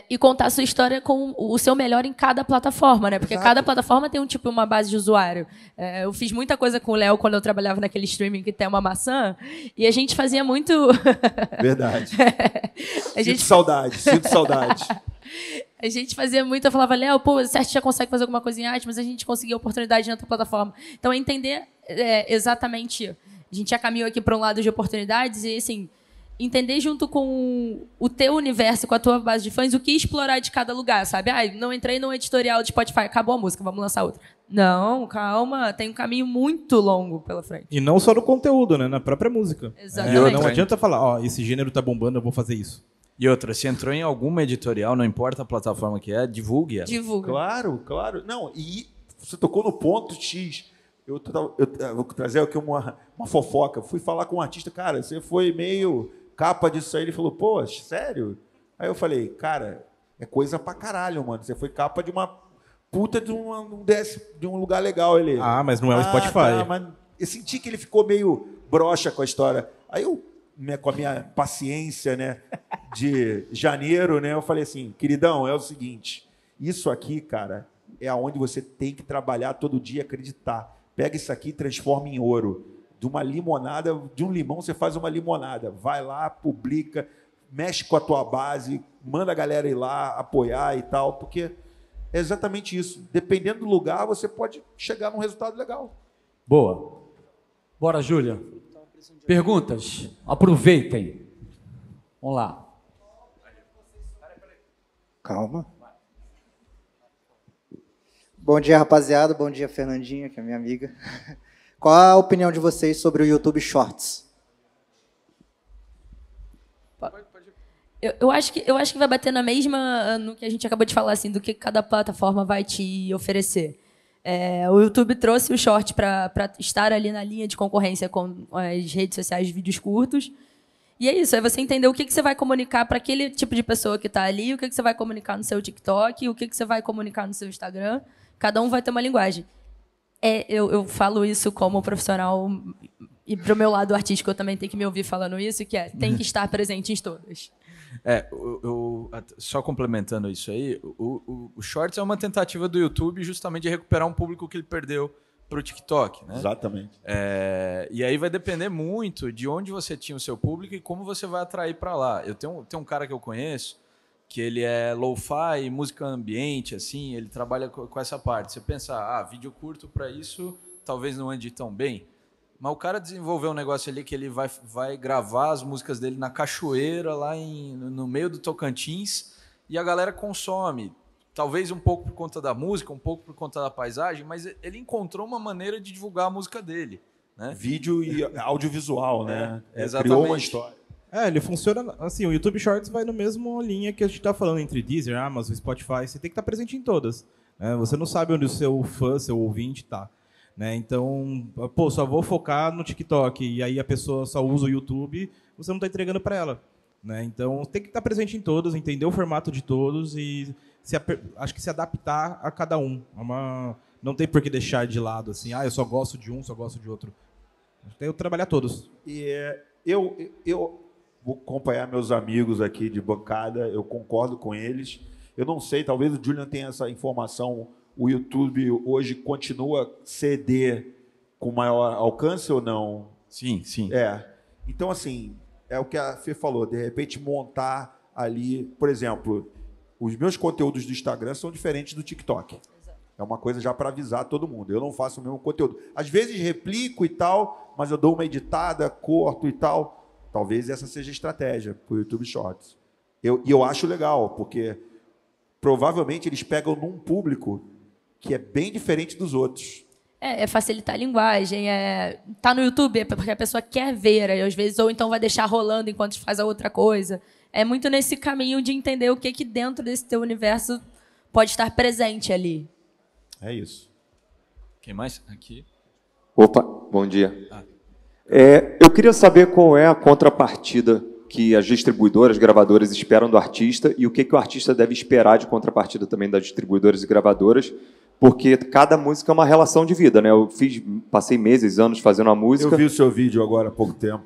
E contar a sua história com o seu melhor em cada plataforma, né? Porque cada plataforma tem uma base de usuário. Eu fiz muita coisa com o Léo quando eu trabalhava naquele streaming que tem uma maçã, e a gente fazia muito... Verdade. Sinto saudade. A gente fazia muito, eu falava, Léo, você já consegue fazer alguma coisa em arte, mas a gente conseguia oportunidade em outra plataforma. Então, é entender exatamente... A gente já caminhou aqui para um lado de oportunidades e, assim... entender junto com o teu universo, com a tua base de fãs, o que explorar de cada lugar, sabe? Não entrei no editorial de Spotify, acabou a música, vamos lançar outra. Não, calma, tem um caminho muito longo pela frente. E não só no conteúdo, né? Na própria música. Exatamente. Não adianta falar, esse gênero tá bombando, eu vou fazer isso. E outra, se entrou em alguma editorial, não importa a plataforma que divulgue ela. Divulga. Claro. Não, e você tocou no ponto X. eu vou trazer aqui uma fofoca. Fui falar com um artista, cara, você foi meio capa disso aí. Ele falou, pô, sério? Aí eu falei, cara, é coisa pra caralho, mano. Você foi capa de uma puta de um lugar legal. Ele, mas não é o Spotify. Tá, mas eu senti que ele ficou meio broxa com a história. Aí eu, com a minha paciência, né, de janeiro, né, eu falei assim, queridão, é o seguinte, isso aqui, cara, é aonde você tem que trabalhar todo dia, acreditar. Pega isso aqui e transforma em ouro. De uma limonada, de um limão você faz uma limonada. Vai lá, publica, mexe com a tua base, manda a galera ir lá apoiar e tal, porque é exatamente isso. Dependendo do lugar, você pode chegar num resultado legal. Boa. Bora, Júlia. Perguntas? Aproveitem. Vamos lá. Calma. Bom dia, rapaziada. Bom dia, Fernandinha, que é minha amiga. Qual a opinião de vocês sobre o YouTube Shorts? Eu acho que vai bater na mesma, no que a gente acabou de falar, assim, do que cada plataforma vai te oferecer. O YouTube trouxe o short para estar ali na linha de concorrência com as redes sociais de vídeos curtos. E é isso, é você entender o que você vai comunicar para aquele tipo de pessoa que está ali, o que você vai comunicar no seu TikTok, o que você vai comunicar no seu Instagram. Cada um vai ter uma linguagem. Eu falo isso como profissional, e para o meu lado artístico eu também tenho que me ouvir falando isso, que tem que estar presente em todas. Só complementando isso aí, o Shorts é uma tentativa do YouTube justamente de recuperar um público que ele perdeu para o TikTok, né? Exatamente. E aí vai depender muito de onde você tinha o seu público e como você vai atrair para lá. Eu tenho um cara que eu conheço que ele é lo-fi, música ambiente, assim, ele trabalha com essa parte. Você pensa, vídeo curto para isso talvez não ande tão bem. Mas o cara desenvolveu um negócio ali que ele vai gravar as músicas dele na cachoeira, lá no meio do Tocantins, e a galera consome. Talvez um pouco por conta da música, um pouco por conta da paisagem, mas ele encontrou uma maneira de divulgar a música dele, né? Vídeo e audiovisual, né? Exatamente. Criou uma história. Ele funciona assim, o YouTube Shorts vai no mesmo linha que a gente está falando entre Deezer, Amazon, Spotify, você tem que estar presente em todas. Né? Você não sabe onde o seu fã, seu ouvinte está. Né? Então, só vou focar no TikTok e aí a pessoa só usa o YouTube, você não está entregando para ela. Né? Então, tem que estar presente em todos, entender o formato de todos e acho que se adaptar a cada um. Não tem por que deixar de lado assim, eu só gosto de um, só gosto de outro. Tem que trabalhar todos. E eu vou acompanhar meus amigos aqui de bancada, eu concordo com eles. Eu não sei, talvez o Julian tenha essa informação. O YouTube hoje continua CD com maior alcance ou não? Sim, sim. Então, assim, é o que a Fê falou, de repente montar ali, por exemplo, os meus conteúdos do Instagram são diferentes do TikTok. Exato. É uma coisa já para avisar todo mundo. Eu não faço o mesmo conteúdo. Às vezes replico e tal, mas eu dou uma editada, corto e tal. Talvez essa seja a estratégia para o YouTube Shorts. E eu acho legal, porque provavelmente eles pegam num público que é bem diferente dos outros. Facilitar a linguagem. Tá no YouTube é porque a pessoa quer ver, às vezes, ou então vai deixar rolando enquanto faz a outra coisa. É muito nesse caminho de entender o que dentro desse teu universo pode estar presente ali. É isso. Quem mais? Aqui. Opa, bom dia. Eu queria saber qual é a contrapartida que as distribuidoras, gravadoras esperam do artista e o que o artista deve esperar de contrapartida também das distribuidoras e gravadoras, porque cada música é uma relação de vida, né? Passei meses, anos fazendo a música. Eu vi o seu vídeo agora há pouco tempo.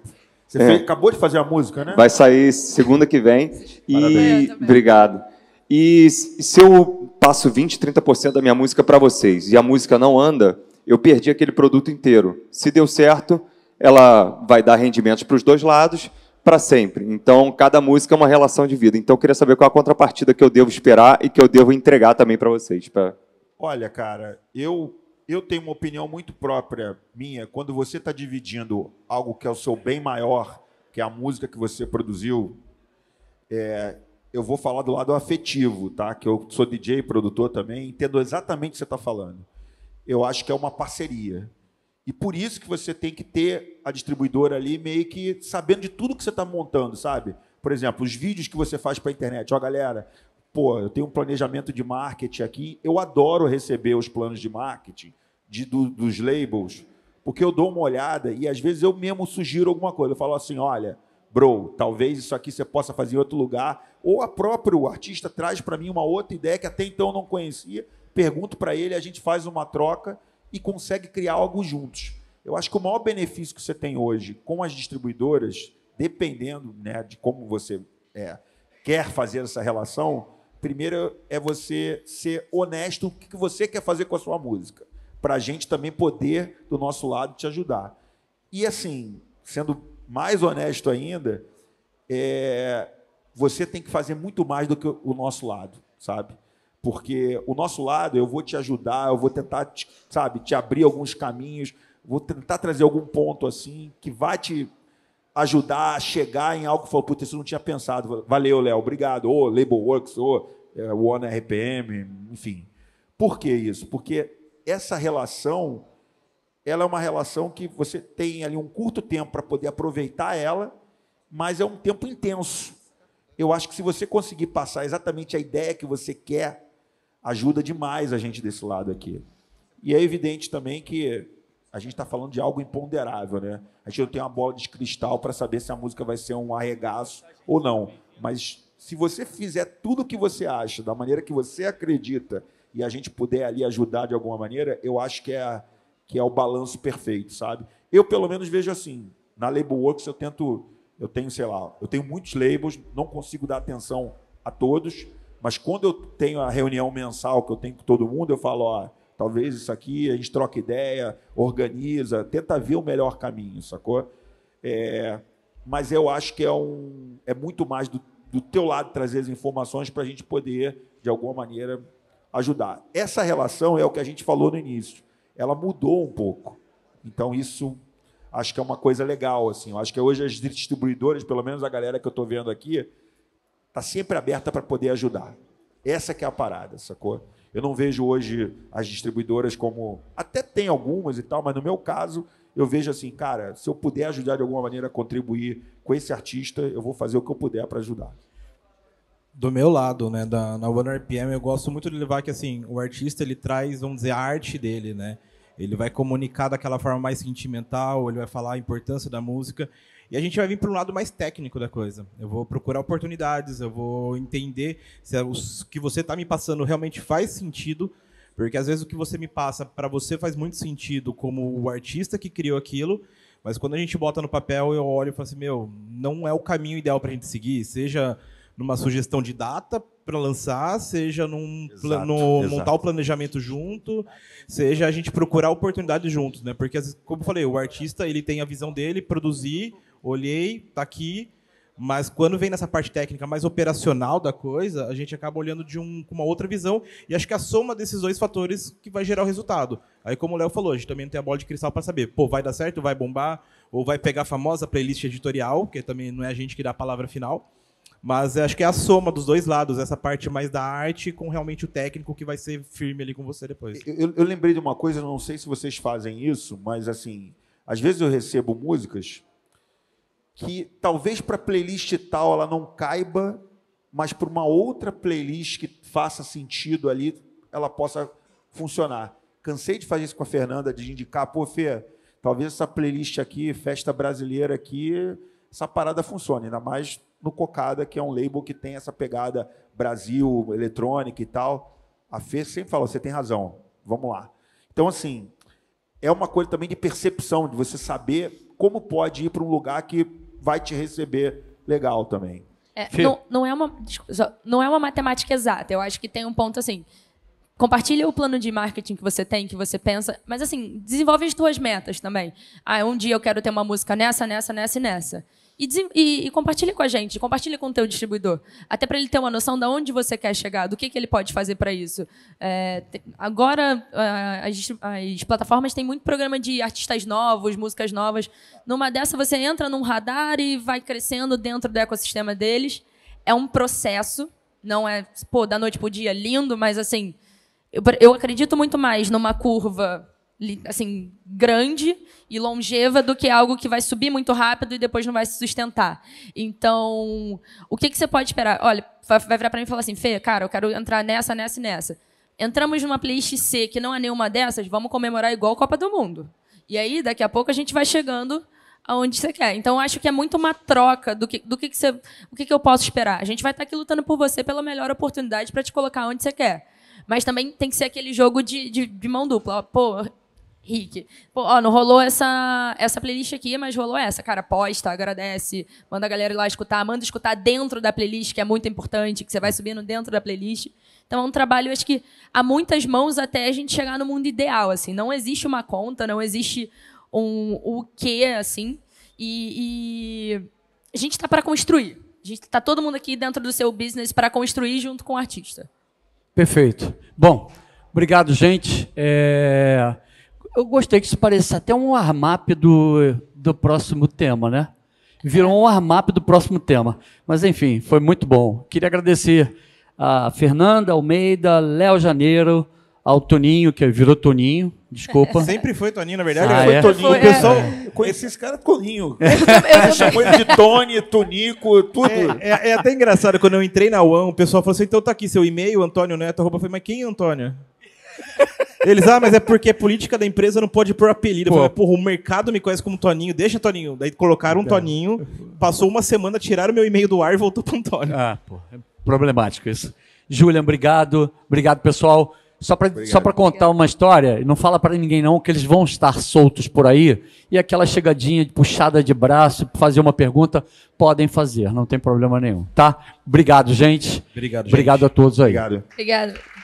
Você acabou de fazer a música, né? Vai sair segunda que vem. Obrigado. E se eu passo 20%, 30% da minha música para vocês e a música não anda, eu perdi aquele produto inteiro. Se deu certo, ela vai dar rendimentos para os dois lados para sempre. Então, cada música é uma relação de vida. Então, eu queria saber qual a contrapartida que eu devo esperar e que eu devo entregar também para vocês. Olha, cara, eu tenho uma opinião muito própria minha. Quando você está dividindo algo que é o seu bem maior, que é a música que você produziu, eu vou falar do lado afetivo, tá? Que eu sou DJ, produtor também, entendo exatamente o que você está falando. Eu acho que é uma parceria. E por isso que você tem que ter a distribuidora ali meio que sabendo de tudo que você está montando, sabe? Por exemplo, os vídeos que você faz para a internet. Galera, eu tenho um planejamento de marketing aqui. Eu adoro receber os planos de marketing dos labels, porque eu dou uma olhada e às vezes eu mesmo sugiro alguma coisa. Eu falo assim, olha, bro, talvez isso aqui você possa fazer em outro lugar, ou a próprio artista traz para mim uma outra ideia que até então eu não conhecia, pergunto para ele, a gente faz uma troca e consegue criar algo juntos. Eu acho que o maior benefício que você tem hoje com as distribuidoras, dependendo, né, de como você quer fazer essa relação, primeiro é você ser honesto no que você quer fazer com a sua música, para a gente também poder, do nosso lado, te ajudar. E, assim, sendo mais honesto ainda, você tem que fazer muito mais do que o nosso lado, sabe? Porque o nosso lado, eu vou te ajudar, eu vou tentar, te abrir alguns caminhos, vou tentar trazer algum ponto assim que vai te ajudar a chegar em algo que falou, putz, isso eu não tinha pensado. Valeu, Léo, obrigado. Ô, Labelworks, ô, One RPM, enfim. Por que isso? Porque essa relação, ela é uma relação que você tem ali um curto tempo para poder aproveitar ela, mas é um tempo intenso. Eu acho que se você conseguir passar exatamente a ideia que você quer, ajuda demais a gente desse lado aqui. E é evidente também que a gente está falando de algo imponderável, né? A gente não tem uma bola de cristal para saber se a música vai ser um arregaço ou não. Mas se você fizer tudo o que você acha, da maneira que você acredita, e a gente puder ali ajudar de alguma maneira, eu acho que é o balanço perfeito, sabe? Eu, pelo menos, vejo assim, na Labelworks eu tenho muitos labels, não consigo dar atenção a todos, mas quando eu tenho a reunião mensal que eu tenho com todo mundo, eu falo, ó, talvez isso aqui, a gente troca ideia, organiza, tenta ver o melhor caminho, sacou? Mas eu acho que é muito mais do teu lado trazer as informações para a gente poder, de alguma maneira, ajudar. Essa relação é o que a gente falou no início. Ela mudou um pouco. Então, isso acho que é uma coisa legal. Assim. Eu acho que hoje as distribuidoras, pelo menos a galera que eu estou vendo aqui, está sempre aberta para poder ajudar. Essa que é a parada, sacou? Eu não vejo hoje as distribuidoras como... Até tem algumas e tal, mas no meu caso, eu vejo assim, cara, se eu puder ajudar de alguma maneira a contribuir com esse artista, eu vou fazer o que eu puder para ajudar. Do meu lado, né, na One RPM, eu gosto muito de levar que assim, o artista ele traz, vamos dizer, a arte dele, né? Ele vai comunicar daquela forma mais sentimental, ele vai falar a importância da música. E a gente vai vir para um lado mais técnico da coisa. Eu vou procurar oportunidades, eu vou entender se o que você está me passando realmente faz sentido, porque às vezes o que você me passa para você faz muito sentido como o artista que criou aquilo, mas quando a gente bota no papel, eu olho e falo assim, meu, não é o caminho ideal para a gente seguir, seja numa sugestão de data para lançar, seja montar o planejamento junto, seja a gente procurar oportunidades juntos, né? Porque, como eu falei, o artista ele tem a visão dele, produzir, olhei, tá aqui, mas quando vem nessa parte técnica mais operacional da coisa, a gente acaba olhando com uma outra visão, e acho que a soma desses dois fatores que vai gerar o resultado. Aí, como o Léo falou, a gente também não tem a bola de cristal para saber, pô, vai dar certo, vai bombar, ou vai pegar a famosa playlist editorial, que também não é a gente que dá a palavra final. Mas acho que é a soma dos dois lados, essa parte mais da arte com realmente o técnico que vai ser firme ali com você depois. Eu lembrei de uma coisa, não sei se vocês fazem isso, mas assim, às vezes eu recebo músicas que talvez para a playlist tal ela não caiba, mas para uma outra playlist que faça sentido ali, ela possa funcionar. Cansei de fazer isso com a Fernanda, de indicar, pô, Fê, talvez essa playlist aqui, festa brasileira aqui, essa parada funcione, ainda mais no Cocada, que é um label que tem essa pegada Brasil, eletrônica e tal. A Fê sempre fala, você tem razão, vamos lá. Então, assim, é uma coisa também de percepção, de você saber como pode ir para um lugar que vai te receber legal também. Não é uma matemática exata. Eu acho que tem um ponto assim, compartilha o plano de marketing que você tem, que você pensa, mas assim, desenvolve as tuas metas também. Um dia eu quero ter uma música nessa e nessa. E compartilhe com a gente, compartilhe com o teu distribuidor, até para ele ter uma noção de onde você quer chegar, do que ele pode fazer para isso. Agora, as plataformas têm muito programa de artistas novos, músicas novas. Numa dessa, você entra num radar e vai crescendo dentro do ecossistema deles. É um processo, não é da noite para o dia, lindo, mas assim, eu acredito muito mais numa curva assim, grande e longeva do que algo que vai subir muito rápido e depois não vai se sustentar. Então, o que você pode esperar? Olha, vai virar para mim e falar assim, Fê, cara, eu quero entrar nessa e nessa. Entramos numa playlist C que não é nenhuma dessas, vamos comemorar igual Copa do Mundo. E aí, daqui a pouco, a gente vai chegando aonde você quer. Então, acho que é muito uma troca do que eu posso esperar. A gente vai estar aqui lutando por você pela melhor oportunidade para te colocar onde você quer. Mas também tem que ser aquele jogo de mão dupla. Ó, pô, Rick, pô, ó, não rolou essa playlist aqui, mas rolou essa. Cara, posta, agradece, manda a galera ir lá escutar, manda escutar dentro da playlist, que é muito importante, que você vai subindo dentro da playlist. Então, é um trabalho, acho que, há muitas mãos até a gente chegar no mundo ideal, assim. Não existe uma conta, não existe o quê, assim. E a gente está para construir. A gente está todo mundo aqui dentro do seu business para construir junto com o artista. Perfeito. Bom, obrigado, gente. Eu gostei que isso pareça até um warm-up do próximo tema, né? Virou um warm-up do próximo tema. Mas, enfim, foi muito bom. Queria agradecer a Fernanda Almeida, Léo Janeiro, ao Toninho, que virou Toninho, desculpa. Sempre foi Toninho, na verdade. Foi Toninho. O pessoal... Eu conheci esse cara Toninho. Eu chamou ele de Tony, Tonico, tudo. É até engraçado, quando eu entrei na UAM, o pessoal falou assim, então tá aqui seu e-mail, Antônio Neto, arroba. Eu falei, mas quem é Antônio? Eles, mas é porque a política da empresa não pode pôr apelido. Eu falei, porra, o mercado me conhece como Toninho, deixa Toninho. Daí colocaram um Toninho, passou uma semana, tiraram meu e-mail do ar e voltou para Antônio. É problemático isso. Julian, obrigado. Obrigado, pessoal. Só para contar uma história, não fala para ninguém não, que eles vão estar soltos por aí, e aquela chegadinha, puxada de braço, fazer uma pergunta, podem fazer, não tem problema nenhum, tá? Obrigado, gente. Obrigado, gente. Obrigado a todos aí. Obrigado. Obrigada.